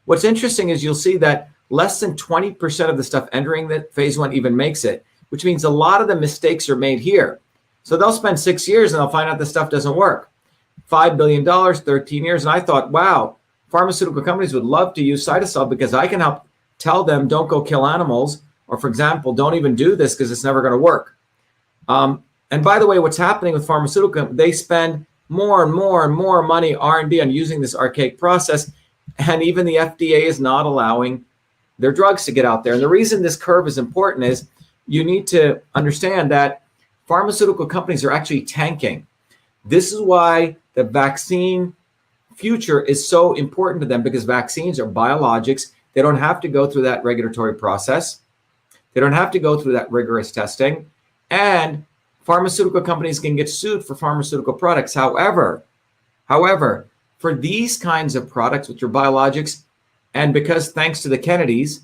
What's interesting is you'll see that less than 20% of the stuff entering the phase 1 even makes it, which means a lot of the mistakes are made here. So they'll spend 6 years and they'll find out the stuff doesn't work. $5 billion, 13 years. And I thought, wow, pharmaceutical companies would love to use Cytosolve because I can help tell them don't go kill animals, or for example, don't even do this because it's never going to work. And by the way, what's happening with pharmaceutical, they spend more and more and more money, R&D, on using this archaic process. And even the FDA is not allowing their drugs to get out there. And the reason this curve is important is you need to understand that pharmaceutical companies are actually tanking. This is why the vaccine future is so important to them, because vaccines are biologics. They don't have to go through that regulatory process. They don't have to go through that rigorous testing. And pharmaceutical companies can get sued for pharmaceutical products. However, for these kinds of products, which are biologics, and because thanks to the Kennedys,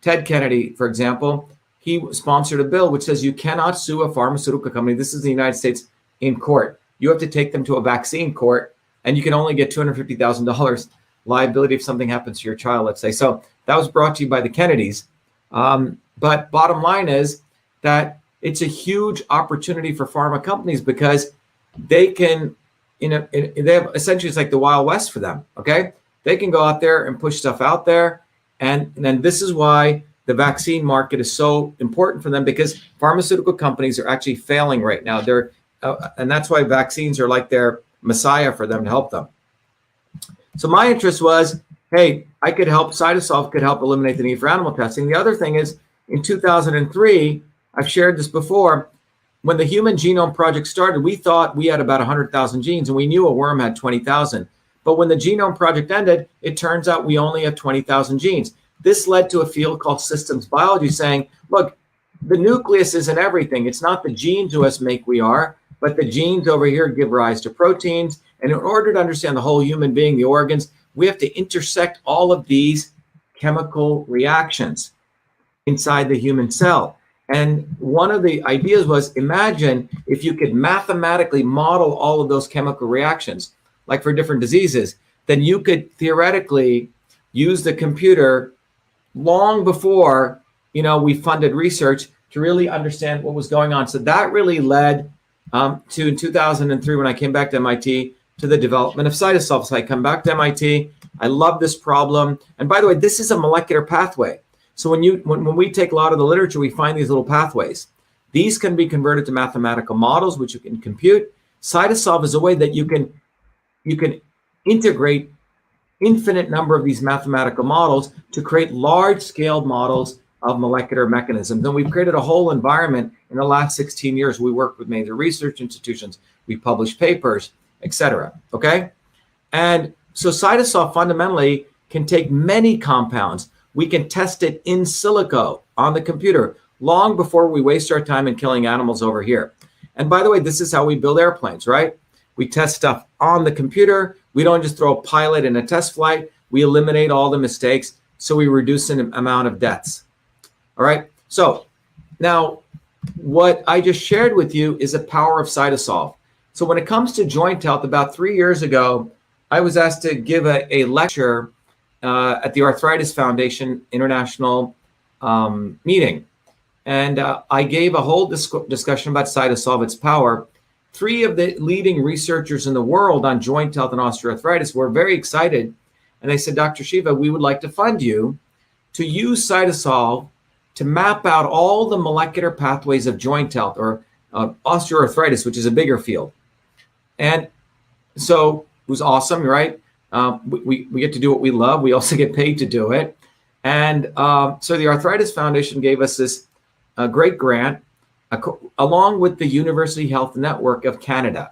Ted Kennedy, for example, he sponsored a bill which says you cannot sue a pharmaceutical company. This is the United States, in court. You have to take them to a vaccine court, and you can only get $250,000 liability if something happens to your child, let's say. So that was brought to you by the Kennedys. But bottom line is that it's a huge opportunity for pharma companies because they can, they have essentially, it's like the Wild West for them, okay? They can go out there and push stuff out there. And then this is why the vaccine market is so important for them, because pharmaceutical companies are actually failing right now. And that's why vaccines are like their messiah for them to help them. So my interest was, hey, I could help, Cytosolve could help eliminate the need for animal testing. The other thing is, in 2003, I've shared this before, when the Human Genome Project started, we thought we had about 100,000 genes, and we knew a worm had 20,000. But when the Genome Project ended, it turns out we only have 20,000 genes. This led to a field called systems biology saying, look, the nucleus isn't everything. It's not the genes who us make we are, but the genes over here give rise to proteins. And in order to understand the whole human being, the organs, we have to intersect all of these chemical reactions inside the human cell. And one of the ideas was, imagine if you could mathematically model all of those chemical reactions, like for different diseases, then you could theoretically use the computer long before, we funded research to really understand what was going on. So that really led to, in 2003, when I came back to MIT, to the development of Cytosolve. So I come back to MIT. I love this problem. And by the way, this is a molecular pathway. So when we take a lot of the literature, we find these little pathways. These can be converted to mathematical models, which you can compute. Cytosolve is a way that you can integrate infinite number of these mathematical models to create large-scale models of molecular mechanisms. And we've created a whole environment in the last 16 years. We work with major research institutions, we publish papers, etc. Okay? And so Cytosolve fundamentally can take many compounds. We can test it in silico on the computer long before we waste our time in killing animals over here. And by the way, this is how we build airplanes, right? We test stuff on the computer. We don't just throw a pilot in a test flight. We eliminate all the mistakes, so we reduce an amount of deaths. All right. So now what I just shared with you is the power of Cytosolve. So when it comes to joint health, about 3 years ago, I was asked to give a lecture at the Arthritis Foundation International meeting. And I gave a whole discussion about Cytosolve, its power. 3 of the leading researchers in the world on joint health and osteoarthritis were very excited. And they said, Dr. Shiva, we would like to fund you to use Cytosolve to map out all the molecular pathways of joint health or osteoarthritis, which is a bigger field. And so it was awesome, right? We get to do what we love. We also get paid to do it. And so the Arthritis Foundation gave us this great grant along with the University Health Network of Canada.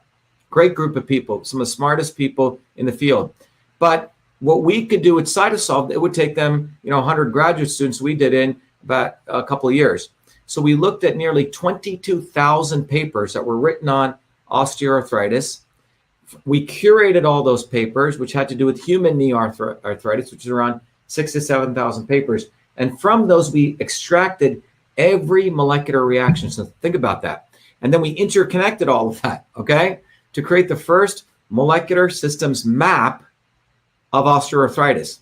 Great group of people, some of the smartest people in the field. But what we could do with Cytosolve, it would take them, 100 graduate students. We did in about a couple of years. So we looked at nearly 22,000 papers that were written on osteoarthritis. We curated all those papers, which had to do with human knee arthritis, which is around 6,000 to 7,000 papers. And from those, we extracted every molecular reaction. So think about that. And then we interconnected all of that, okay, to create the first molecular systems map of osteoarthritis.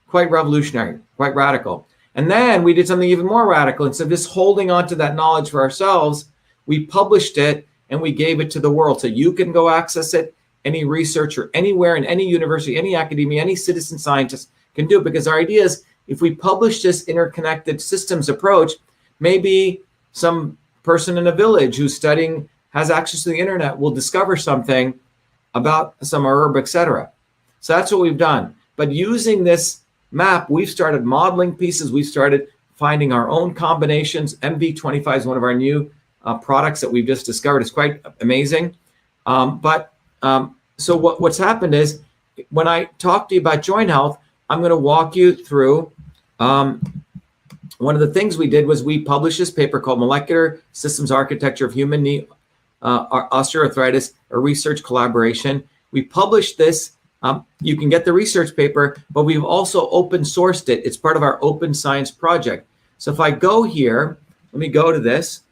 Quite revolutionary, quite radical. And then we did something even more radical. Instead of just holding on to that knowledge for ourselves, we published it and we gave it to the world. So you can go access it. Any researcher, anywhere in any university, any academia, any citizen scientist can do it. Because our idea is if we publish this interconnected systems approach, maybe some person in a village who's studying, has access to the internet, will discover something about some herb, etc. So that's what we've done. But using this map, we've started modeling pieces. We've started finding our own combinations. MV25 is one of our new products that we've just discovered. It's quite amazing. So what's happened is when I talk to you about joint health, I'm going to walk you through one of the things we did was we published this paper called Molecular Systems Architecture of Human Knee Osteoarthritis, a research collaboration. We published this. You can get the research paper, but we've also open sourced it. It's part of our open science project. So if I go here, let me go to this.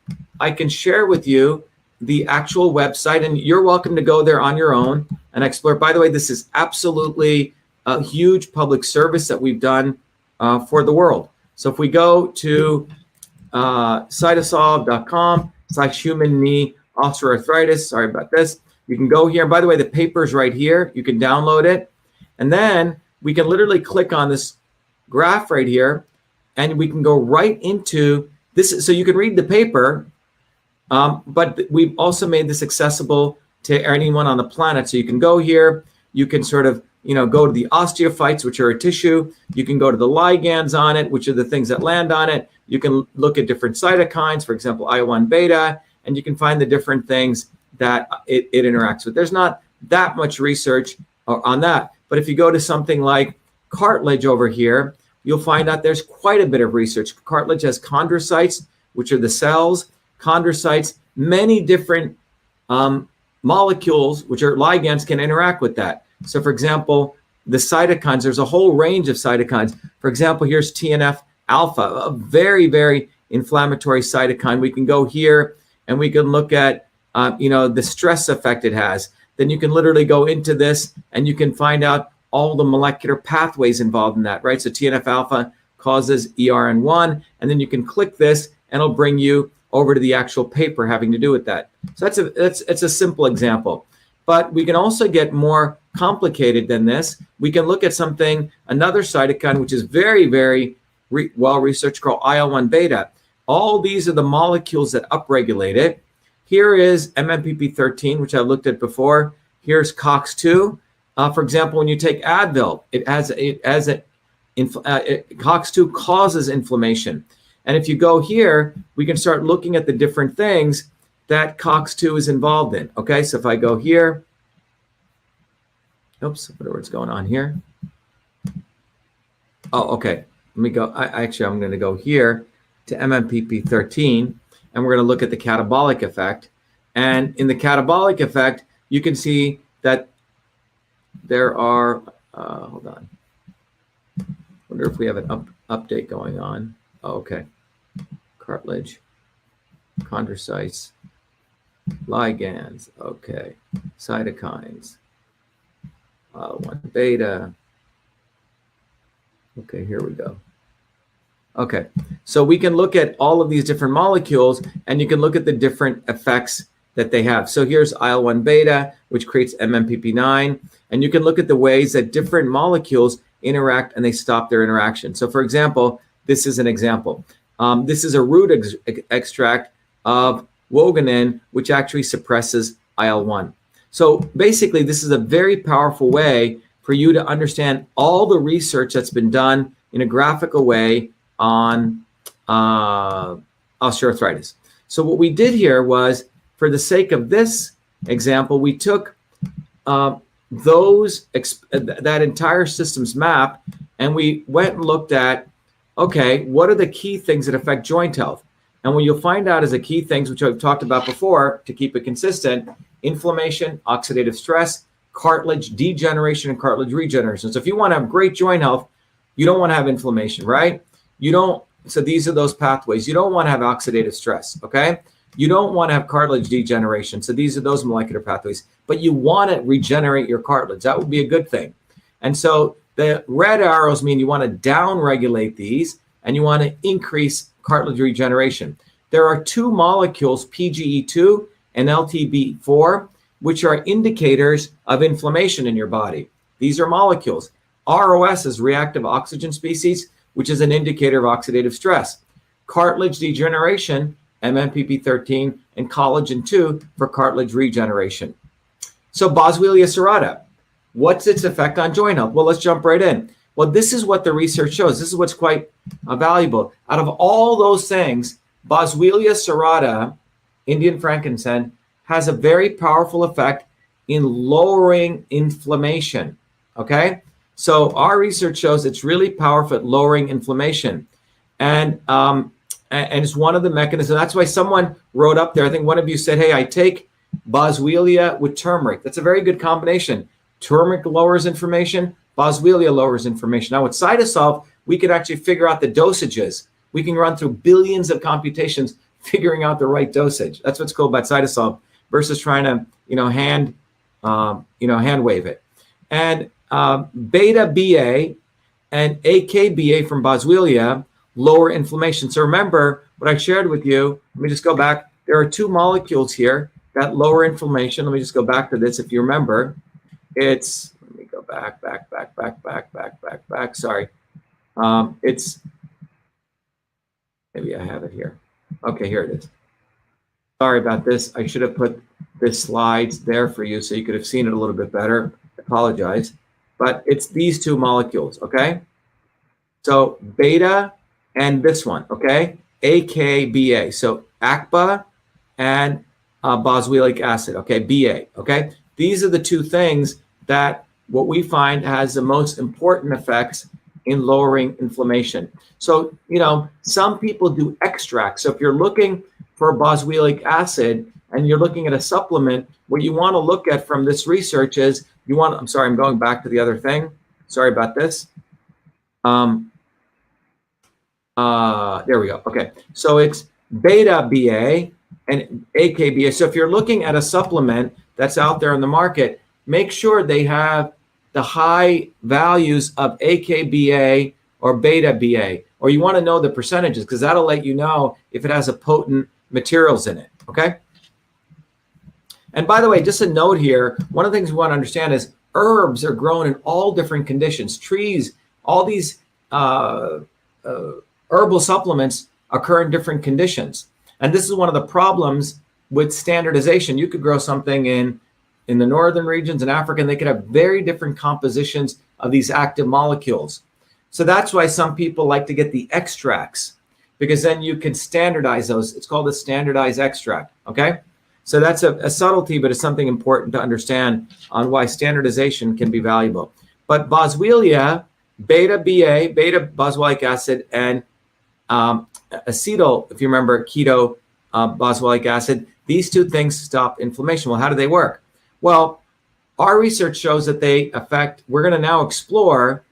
I can share with you the actual website, and you're welcome to go there on your own and explore. By the way, this is absolutely a huge public service that we've done for the world. So if we go to cytosolve.com/human knee osteoarthritis, sorry about this, you can go here. By the way, the paper's right here. You can download it. And then we can literally click on this graph right here, and we can go right into this. So you can read the paper, but we've also made this accessible to anyone on the planet. So you can go here. You can sort of, go to the osteophytes, which are a tissue. You can go to the ligands on it, which are the things that land on it. You can look at different cytokines, for example, IL-1 beta, and you can find the different things that it interacts with. There's not that much research on that. But if you go to something like cartilage over here, you'll find out there's quite a bit of research. Cartilage has chondrocytes, which are the cells. Chondrocytes, many different molecules, which are ligands, can interact with that. So for example, the cytokines, there's a whole range of cytokines. For example, here's TNF alpha, a very, very inflammatory cytokine. We can go here and we can look at the stress effect it has. Then you can literally go into this and you can find out all the molecular pathways involved in that, right? So TNF alpha causes ERN1, and then you can click this and it'll bring you over to the actual paper having to do with that. So it's a simple example. But we can also get more complicated than this. We can look at another cytokine, which is very, very well researched, called IL-1 beta. All these are the molecules that upregulate it. Here is MMPP13, which I looked at before. Here's COX-2. For example, when you take Advil, COX-2 causes inflammation. And if you go here, we can start looking at the different things that COX-2 is involved in. Okay, so if I go here, oops, what's going on here? Oh, okay. Let me go. I'm going to go here to MMPP13, and we're going to look at the catabolic effect. And in the catabolic effect, you can see that there are, hold on. Wonder if we have an update going on. Oh, okay. Cartilage, chondrocytes, ligands, okay. Cytokines, IL-1 beta. Okay, here we go. Okay, so we can look at all of these different molecules, and you can look at the different effects that they have. So here's IL-1 beta, which creates MMPP9, and you can look at the ways that different molecules interact and they stop their interaction. So for example, this is an example. This is a root extract of woganin, which actually suppresses IL-1. So basically, this is a very powerful way for you to understand all the research that's been done in a graphical way on osteoarthritis. So what we did here was, for the sake of this example, we took that entire systems map, and we went and looked at, okay, what are the key things that affect joint health? And what you'll find out is the key things, which I've talked about before, to keep it consistent: inflammation, oxidative stress, cartilage degeneration, and cartilage regeneration. So if you want to have great joint health, you don't want to have inflammation, right? So these are those pathways. You don't want to have oxidative stress, okay? You don't want to have cartilage degeneration. So these are those molecular pathways, but you want to regenerate your cartilage. That would be a good thing. And so the red arrows mean you want to down-regulate these, and you want to increase cartilage regeneration. There are two molecules, PGE2 and LTB4, which are indicators of inflammation in your body. These are molecules. ROS is reactive oxygen species, which is an indicator of oxidative stress. Cartilage degeneration, MMPP13, and collagen 2 for cartilage regeneration. So Boswellia serrata, what's its effect on joint health? Well, let's jump right in. Well, this is what the research shows. This is what's quite valuable. Out of all those things, Boswellia serrata, Indian frankincense, has a very powerful effect in lowering inflammation, okay? So our research shows it's really powerful at lowering inflammation. And it's one of the mechanisms. That's why someone wrote up there, I think one of you said, hey, I take Boswellia with turmeric. That's a very good combination. Turmeric lowers inflammation, Boswellia lowers inflammation. Now with Cytosolve, we can actually figure out the dosages. We can run through billions of computations figuring out the right dosage. That's what's cool about Cytosolve versus trying to, hand wave it. And beta BA and AKBA from Boswellia lower inflammation. So remember what I shared with you. Let me just go back. There are two molecules here that lower inflammation. Let me just go back to this. If you remember, let me go back. Sorry. Maybe I have it here. Okay, here it is. Sorry about this. I should have put the slides there for you so you could have seen it a little bit better. I apologize. But it's these two molecules, okay? So beta and this one, okay? AKBA. So AKBA and boswellic acid, okay? BA, okay? These are the two things that what we find has the most important effects in lowering inflammation. So, some people do extracts. So if you're looking for boswellic acid and you're looking at a supplement, what you want to look at from this research is I'm sorry, I'm going back to the other thing. Sorry about this. There we go. Okay. So it's beta BA and AKBA. So if you're looking at a supplement that's out there in the market, make sure they have the high values of AKBA or beta BA, or you want to know the percentages because that'll let you know if it has a potent materials in it. Okay. And by the way, just a note here, one of the things we want to understand is herbs are grown in all different conditions. Trees, all these herbal supplements occur in different conditions. And this is one of the problems with standardization. You could grow something in in the northern regions in Africa, and they could have very different compositions of these active molecules. So that's why some people like to get the extracts, because then you can standardize those. It's called a standardized extract, okay? So that's a subtlety, but it's something important to understand on why standardization can be valuable. But Boswellia, beta boswellic acid, and acetyl, if you remember, keto boswellic acid, these two things stop inflammation. Well, how do they work? Well, our research shows that they affect, we're going to now explore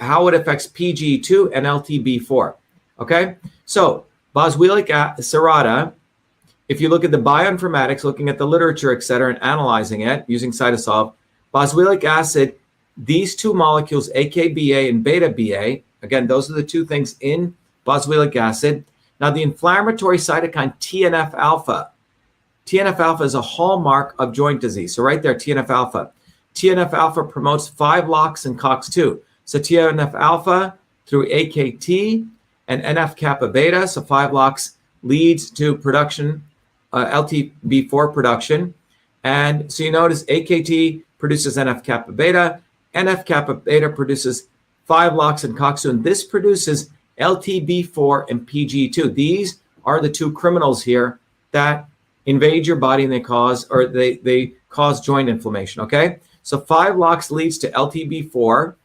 how it affects PGE2 and LTB4. Okay, so Boswellic serrata, if you look at the bioinformatics, looking at the literature, et cetera, and analyzing it using Cytosolve, Boswellic acid, these two molecules, AKBA and beta BA, again, those are the two things in Boswellic acid. Now, the inflammatory cytokine TNF alpha. TNF alpha is a hallmark of joint disease. So right there, TNF alpha. TNF alpha promotes 5-LOX and COX-2. So TNF alpha through AKT and NF kappa beta, so 5-LOX leads to production, LTB4 production. And so you notice AKT produces NF kappa beta, NF kappa beta produces 5-LOX and COX-2, and this produces LTB4 and PGE2. These are the two criminals here that invade your body and they cause joint inflammation, okay? So 5-LOX leads to LTB4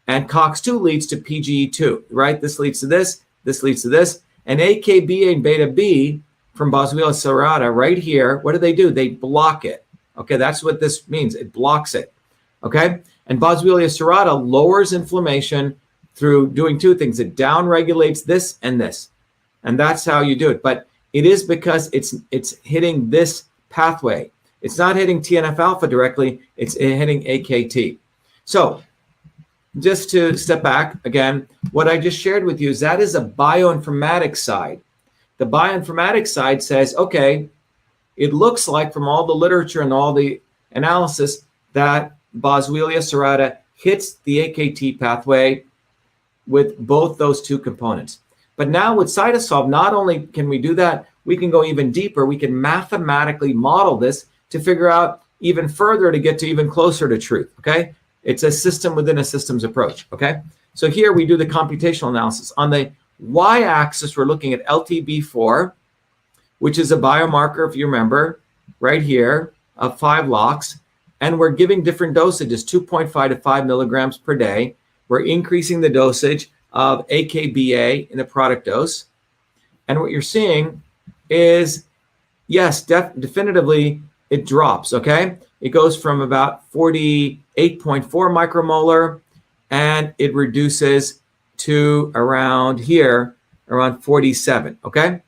and COX-2 leads to PGE2, right? This leads to this leads to this. And AKBA and beta B from Boswellia serrata right here, what do? They block it, okay? That's what this means, it blocks it, okay? And Boswellia serrata lowers inflammation through doing two things. It downregulates this and this, and that's how you do it. But it is because it's hitting this pathway. It's not hitting TNF alpha directly, it's hitting AKT. So just to step back again, what I just shared with you is that is a bioinformatics side. The bioinformatics side says, okay, it looks like from all the literature and all the analysis that Boswellia serrata hits the AKT pathway with both those two components. But now with Cytosolve, not only can we do that, we can go even deeper. We can mathematically model this to figure out even further to get to even closer to truth, okay? It's a system within a systems approach, okay? So here we do the computational analysis. On the y-axis, we're looking at LTB4, which is a biomarker, if you remember, right here, of 5-LOX, and we're giving different dosages, 2.5 to 5 milligrams per day. We're increasing the dosage of AKBA in the product dose. And what you're seeing is, yes, definitively it drops, okay? It goes from about 48.4 micromolar and it reduces to around here, around 47, okay?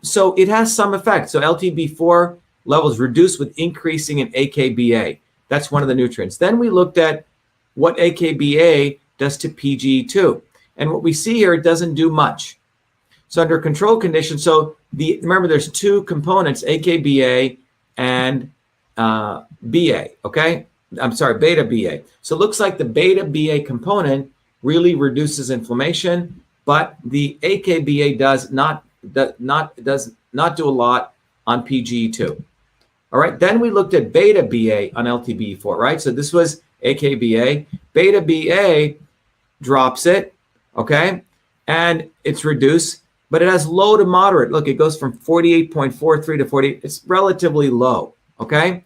So it has some effect. So LTB4 levels reduce with increasing in AKBA. That's one of the nutrients. Then we looked at what AKBA does to PGE2. And what we see here, it doesn't do much. So under control conditions, remember there's two components, AKBA and BA, okay? I'm sorry, beta BA. So it looks like the beta BA component really reduces inflammation, but the AKBA does not do a lot on PGE2. All right, then we looked at beta BA on LTB4, right? So this was AKBA. Beta BA drops it, okay? And it's reduced, but it has low to moderate. Look, it goes from 48.43 to 40. It's relatively low, okay?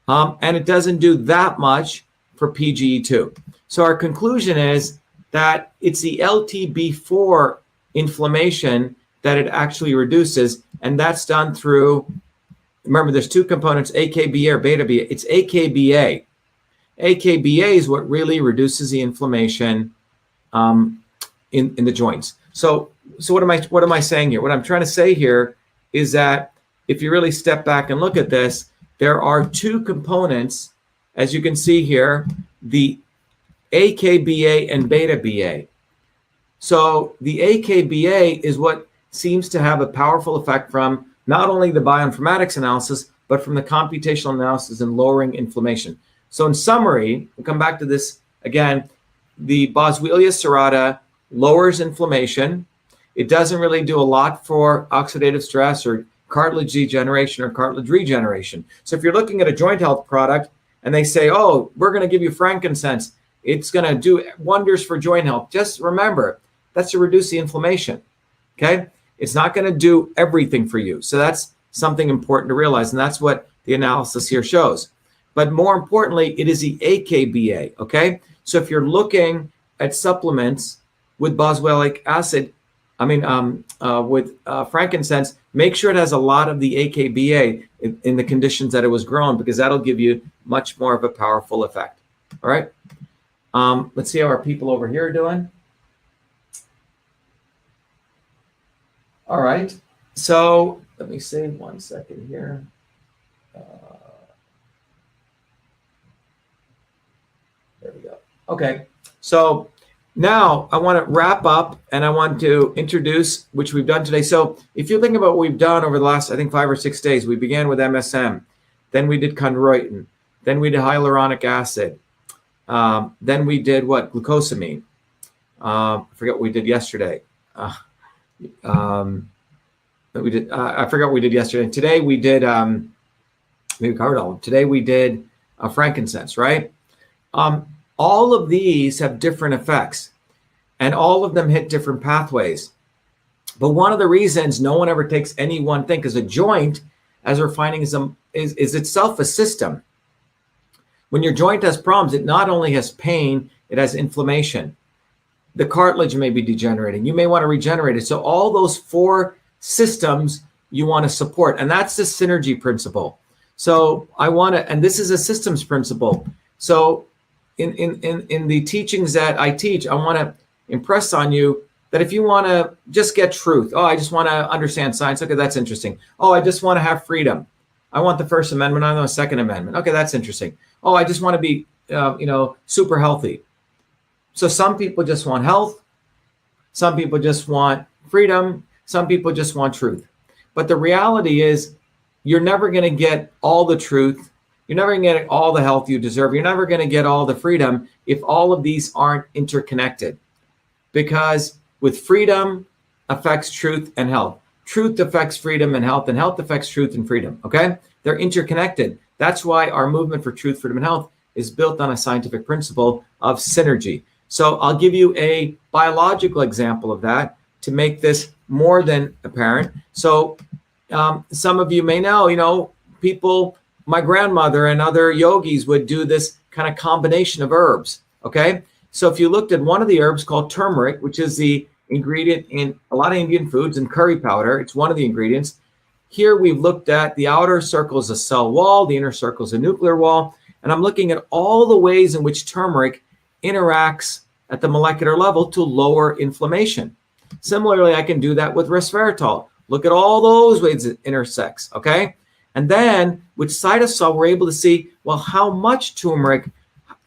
And it doesn't do that much for PGE2. So our conclusion is that it's the LTB4 inflammation that it actually reduces, and that's done through, remember there's two components, AKBA or beta BA. It's AKBA. AKBA is what really reduces the inflammation in the joints. So what am I saying here? What I'm trying to say here is that if you really step back and look at this, there are two components, as you can see here, the AKBA and beta BA. So the AKBA is what seems to have a powerful effect from not only the bioinformatics analysis, but from the computational analysis in lowering inflammation. So in summary, we'll come back to this again, the Boswellia serrata lowers inflammation. It doesn't really do a lot for oxidative stress or cartilage degeneration or cartilage regeneration. So if you're looking at a joint health product and they say, oh, we're going to give you frankincense, it's going to do wonders for joint health. Just remember, that's to reduce the inflammation, okay? It's not going to do everything for you. So that's something important to realize, and that's what the analysis here shows. But more importantly, it is the AKBA, okay? So if you're looking at supplements with boswellic acid, with frankincense, make sure it has a lot of the AKBA in the conditions that it was grown, because that'll give you much more of a powerful effect. All right. Let's see how our people over here are doing. All right. So let me see 1 second here. There we go. Okay. So now I want to wrap up, and I want to introduce, which we've done today. So if you think about what we've done over the last, I think, 5 or 6 days, we began with MSM, then we did chondroitin, then we did hyaluronic acid, then we did what? Glucosamine. I forget what we did yesterday. I forgot what we did yesterday. Today we did, maybe covered all of them. Today we did frankincense, right? All of these have different effects, and all of them hit different pathways. But one of the reasons no one ever takes any one thing, because a joint, as we're finding, is itself a system. When your joint has problems, it not only has pain, it has inflammation. The cartilage may be degenerating. You may want to regenerate it. So all those 4 systems you want to support, and that's the synergy principle. So I want to, and this is a systems principle. So in the teachings that I teach, I want to impress on you that if you want to just get truth, oh, I just want to understand science. Okay, that's interesting. Oh, I just want to have freedom. I want the First Amendment. I want the Second Amendment. Okay, that's interesting. Oh, I just want to be, super healthy. So some people just want health. Some people just want freedom. Some people just want truth. But the reality is, you're never going to get all the truth. You're never going to get all the health you deserve. You're never going to get all the freedom if all of these aren't interconnected. Because with freedom affects truth and health. Truth affects freedom and health affects truth and freedom, okay? They're interconnected. That's why our movement for truth, freedom, and health is built on a scientific principle of synergy. So I'll give you a biological example of that to make this more than apparent. So some of you may know, people, my grandmother and other yogis would do this kind of combination of herbs, okay? So if you looked at one of the herbs called turmeric, which is the ingredient in a lot of Indian foods, and curry powder, it's one of the ingredients. Here we've looked at the outer circle is a cell wall, the inner circle is a nuclear wall, and I'm looking at all the ways in which turmeric interacts at the molecular level to lower inflammation. Similarly, I can do that with resveratrol. Look at all those ways it intersects, okay? And then with Cytosolve, we're able to see, well, how much turmeric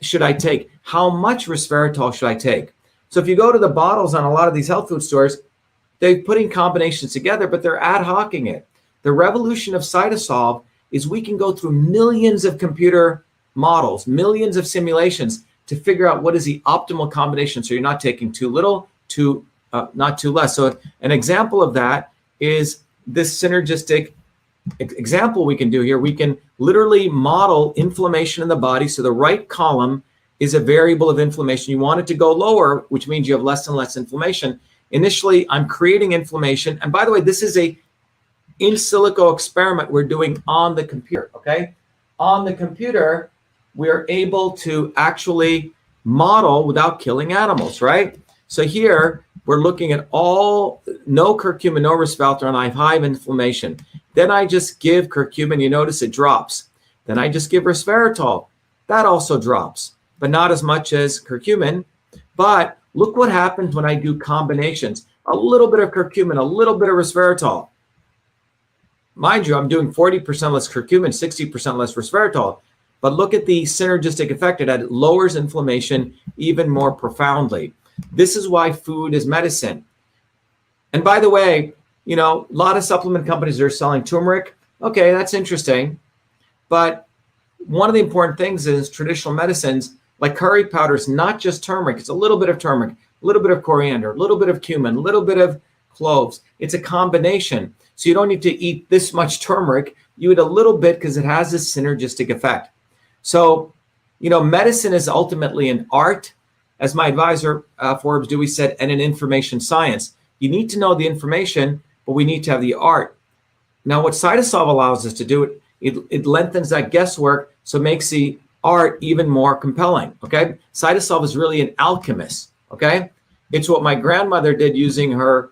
should I take? How much resveratrol should I take? So if you go to the bottles on a lot of these health food stores, they're putting combinations together, but they're ad hocing it. The revolution of Cytosolve is we can go through millions of computer models, millions of simulations to figure out what is the optimal combination. So you're not taking too little, not too less. So an example of that is this synergistic example we can do here. We can literally model inflammation in the body. So the right column is a variable of inflammation. You want it to go lower, which means you have less and less inflammation. Initially, I'm creating inflammation. And by the way, this is a in silico experiment we're doing on the computer, okay? On the computer, we're able to actually model without killing animals, right? So here, we're looking at no curcumin, no resveratrol, and I have high inflammation. Then I just give curcumin, you notice it drops. Then I just give resveratrol, that also drops, but not as much as curcumin. But look what happens when I do combinations. A little bit of curcumin, a little bit of resveratrol. Mind you, I'm doing 40% less curcumin, 60% less resveratrol. But look at the synergistic effect. It lowers inflammation even more profoundly. This is why food is medicine. And by the way, a lot of supplement companies are selling turmeric. Okay, that's interesting. But one of the important things is traditional medicines, like curry powder, is not just turmeric. It's a little bit of turmeric, a little bit of coriander, a little bit of cumin, a little bit of cloves. It's a combination. So you don't need to eat this much turmeric. You eat a little bit because it has this synergistic effect. So, medicine is ultimately an art, as my advisor, Forbes Dewey, said, and an information science. You need to know the information, but we need to have the art. Now, what Cytosolve allows us to do, it lengthens that guesswork, so it makes the art even more compelling, okay? Cytosolve is really an alchemist, okay? It's what my grandmother did using her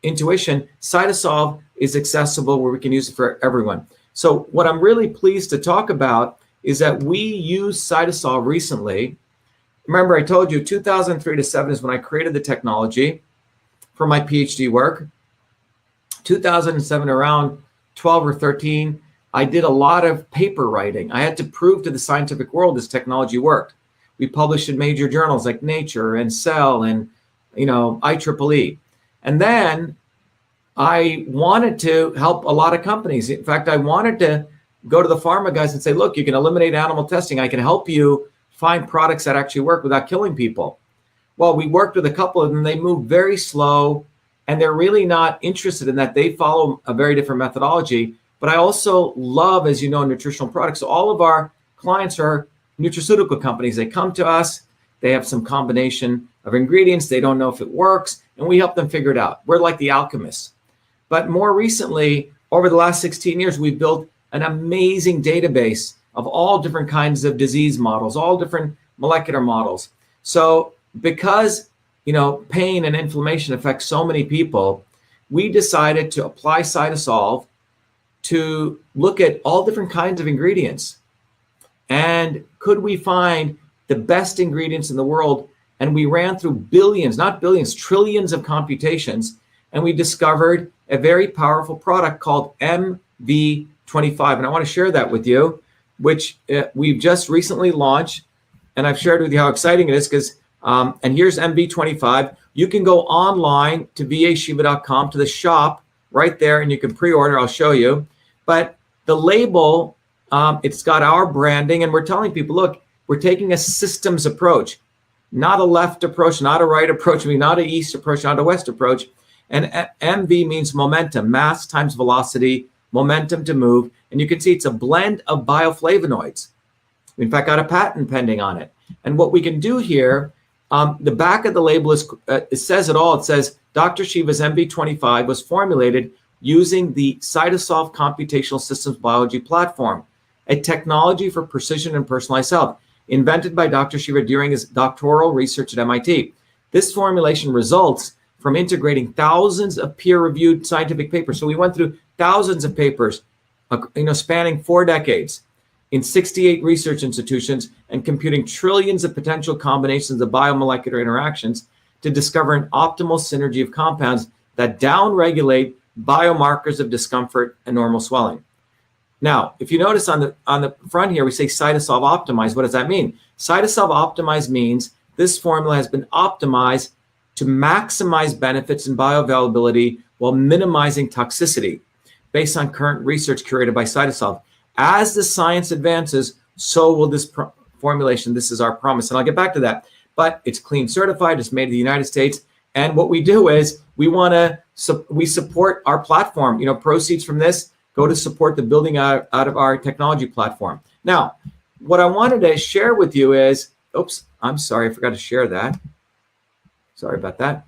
intuition. Cytosolve is accessible where we can use it for everyone. So what I'm really pleased to talk about is that we used Cytosolve recently. Remember, I told you 2003 to 7 is when I created the technology for my PhD work. 2007, around 12 or 13, I did a lot of paper writing. I had to prove to the scientific world this technology worked. We published in major journals like Nature and Cell and, IEEE. And then I wanted to help a lot of companies. In fact, I wanted to go to the pharma guys and say, look, you can eliminate animal testing. I can help you find products that actually work without killing people. Well, we worked with a couple of them. They move very slow, and they're really not interested in that. They follow a very different methodology. But I also love, as you know, nutritional products. So all of our clients are nutraceutical companies. They come to us. They have some combination of ingredients. They don't know if it works, and we help them figure it out. We're like the alchemists. But more recently, over the last 16 years, we've built an amazing database of all different kinds of disease models, all different molecular models. So because, pain and inflammation affect so many people, we decided to apply Cytosolve to look at all different kinds of ingredients. And could we find the best ingredients in the world? And we ran through billions, not billions, trillions of computations, and we discovered a very powerful product called MV25. And I want to share that with you, which we've just recently launched. And I've shared with you how exciting it is because, and here's MV25. You can go online to vashiva.com to the shop right there, and you can pre-order. I'll show you. But the label, it's got our branding, and we're telling people, look, we're taking a systems approach, not a left approach, not a right approach, not an east approach, not a west approach. And MV means momentum, mass times velocity, momentum to move. And you can see it's a blend of bioflavonoids. We, in fact, got a patent pending on it. And what we can do here, the back of the label is, it says it all. It says, Dr.SHIVA's MV25 was formulated using the Cytosolve Computational Systems Biology Platform, a technology for precision and personalized health, invented by Dr. Shiva during his doctoral research at MIT. This formulation results from integrating thousands of peer-reviewed scientific papers. So we went through thousands of papers, spanning 4 decades in 68 research institutions and computing trillions of potential combinations of biomolecular interactions to discover an optimal synergy of compounds that downregulate biomarkers of discomfort and normal swelling. Now, if you notice on the front here, we say Cytosolve optimized. What does that mean? Cytosolve optimized means this formula has been optimized to maximize benefits and bioavailability while minimizing toxicity based on current research curated by Cytosolve. As the science advances, so will this formulation. This is our promise, and I'll get back to that. But it's clean certified, it's made in the United States, and what we do is we support our platform. Proceeds from this go to support the building out of our technology platform. Now, what I wanted to share with you is, oops, I'm sorry, I forgot to share that. Sorry about that.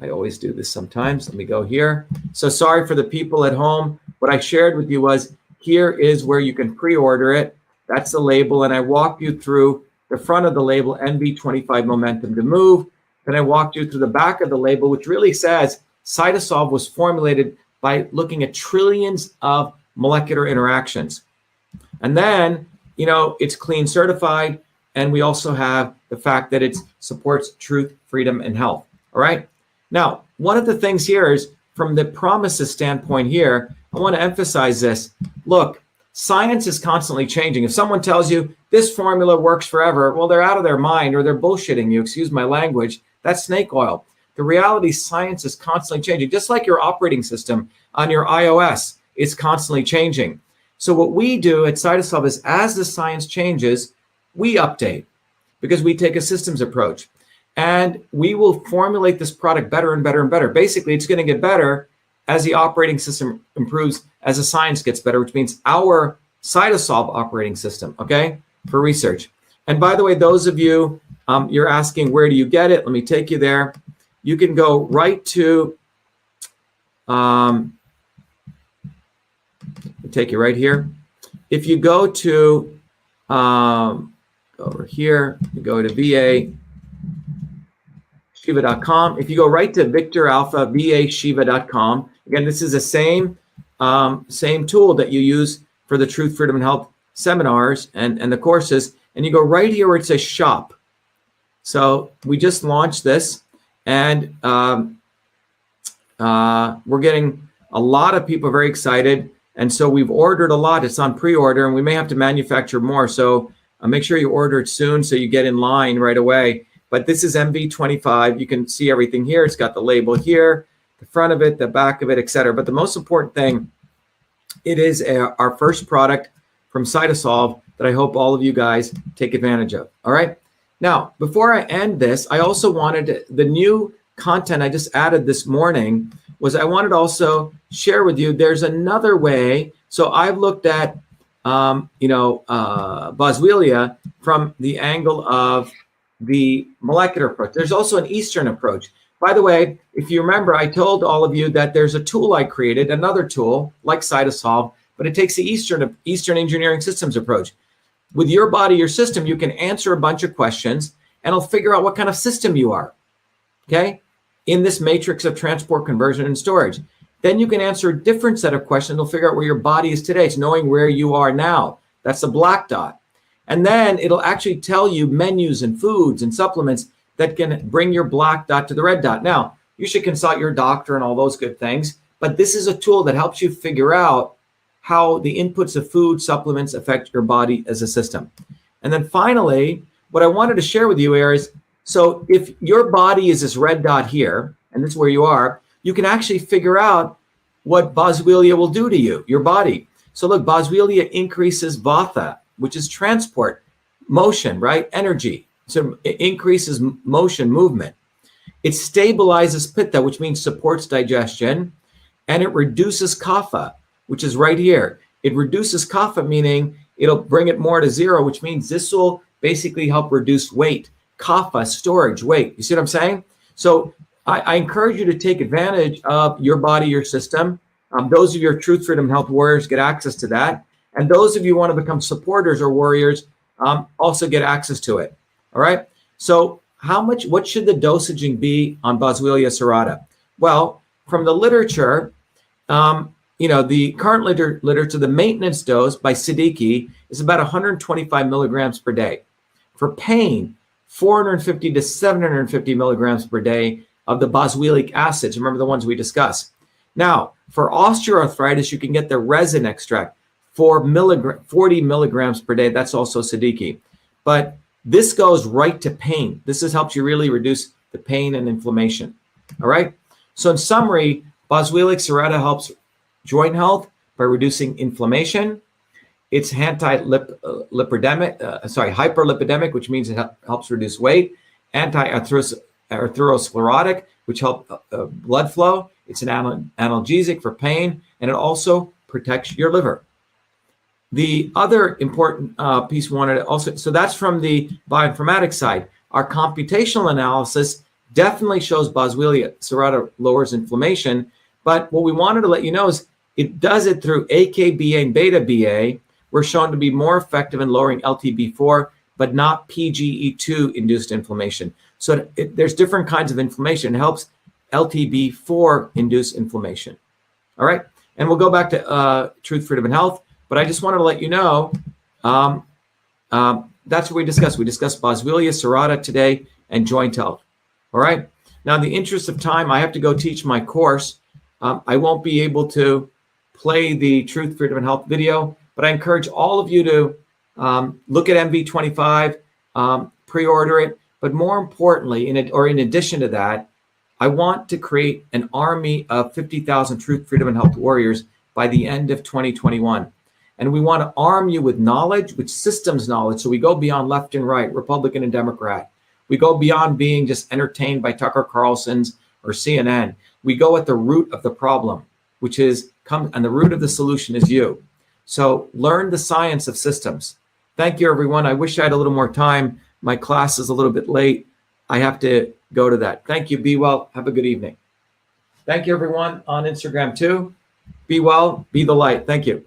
I always do this sometimes. Let me go here. So sorry for the people at home. What I shared with you was, here is where you can pre-order it. That's the label. And I walked you through the front of the label, MV25 Momentum to Move. Then I walked you through the back of the label, which really says Cytosolve was formulated by looking at trillions of molecular interactions. And then, it's clean certified. And we also have the fact that it supports truth, freedom, and health. All right. Now, one of the things here is, from the promises standpoint here, I want to emphasize this. Look, science is constantly changing. If someone tells you this formula works forever, well, they're out of their mind, or they're bullshitting you. Excuse my language. That's snake oil. The reality, science is constantly changing. Just like your operating system on your iOS is constantly changing. So what we do at Cytosolve is, as the science changes, we update, because we take a systems approach, and we will formulate this product better and better and better. Basically, it's going to get better as the operating system improves, as the science gets better, which means our Cytosolve operating system, okay, for research. And by the way, those of you, you're asking, where do you get it? Let me take you there. You can go right to, take you right here. If you go to, over here, you go to VA.SHIVA.com. If you go right to Victor Alpha, VA.SHIVA.com, again, this is the same tool that you use for the Truth, Freedom, and Health seminars and the courses. And you go right here where it says shop. So we just launched this, and we're getting a lot of people very excited. And so we've ordered a lot. It's on pre-order, and we may have to manufacture more. So make sure you order it soon so you get in line right away. But this is MV25. You can see everything here. It's got the label here, the front of it, the back of it, etc. But the most important thing, it is our first product from Cytosolve that I hope all of you guys take advantage of. All right. Now, before I end this, I also wanted the new content I just added this morning was I wanted to also share with you, there's another way. So I've looked at, Boswellia from the angle of the molecular approach. There's also an Eastern approach. By the way, if you remember, I told all of you that there's a tool I created, another tool like Cytosolve, but it takes the Eastern engineering systems approach. With your body, your system, you can answer a bunch of questions and it'll figure out what kind of system you are, okay, in this matrix of transport, conversion, and storage. Then you can answer a different set of questions. It'll figure out where your body is today. It's knowing where you are now. That's the black dot. And then it'll actually tell you menus and foods and supplements that can bring your black dot to the red dot. Now, you should consult your doctor and all those good things, but this is a tool that helps you figure out how the inputs of food supplements affect your body as a system. And then finally, what I wanted to share with you is, so if your body is this red dot here, and this is where you are, you can actually figure out what Boswellia will do to you, your body. So look, Boswellia increases Vata, which is transport, motion, right? Energy. So it increases motion, movement. It stabilizes Pitta, which means supports digestion, and it reduces Kapha, which is right here. It reduces Kapha, meaning it'll bring it more to zero, which means this will basically help reduce weight. Kapha, storage, weight. You see what I'm saying? So I encourage you to take advantage of your body, your system. Those of your Truth, Freedom, Health warriors get access to that. And those of you who want to become supporters or warriors also get access to it. All right. So what should the dosaging be on Boswellia serrata? Well, from the literature, the current literature, the maintenance dose by Siddiqui is about 125 milligrams per day. For pain, 450 to 750 milligrams per day of the boswellic acids. Remember the ones we discussed. Now, for osteoarthritis, you can get the resin extract, 40 milligrams per day. That's also Siddiqui. But this goes right to pain. This helps you really reduce the pain and inflammation. All right. So in summary, Boswellic serrata helps joint health by reducing inflammation. It's hyperlipidemic, which means it helps reduce weight. Anti-atherosclerotic, which helps blood flow. It's an analgesic for pain, and it also protects your liver. The other important piece we wanted to also, so that's from the bioinformatics side. Our computational analysis definitely shows Boswellia serrata lowers inflammation, but what we wanted to let you know is it does it through AKBA and beta BA. We're shown to be more effective in lowering LTB4, but not PGE2 induced inflammation. So there's different kinds of inflammation. It helps LTB4 induce inflammation. All right. And we'll go back to Truth, Freedom, and Health. But I just wanted to let you know, that's what we discussed. We discussed Boswellia serrata today and joint health. All right. Now, in the interest of time, I have to go teach my course. I won't be able to play the Truth, Freedom, and Health video, but I encourage all of you to look at MV25, pre-order it. But more importantly, in addition to that, I want to create an army of 50,000 Truth, Freedom, and Health warriors by the end of 2021. And we want to arm you with knowledge, with systems knowledge. So we go beyond left and right, Republican and Democrat. We go beyond being just entertained by Tucker Carlson's or CNN. We go at the root of the problem. which is come, and the root of the solution is you. So learn the science of systems. Thank you, everyone. I wish I had a little more time. My class is a little bit late. I have to go to that. Thank you. Be well. Have a good evening. Thank you, everyone on Instagram too. Be well. Be the light. Thank you.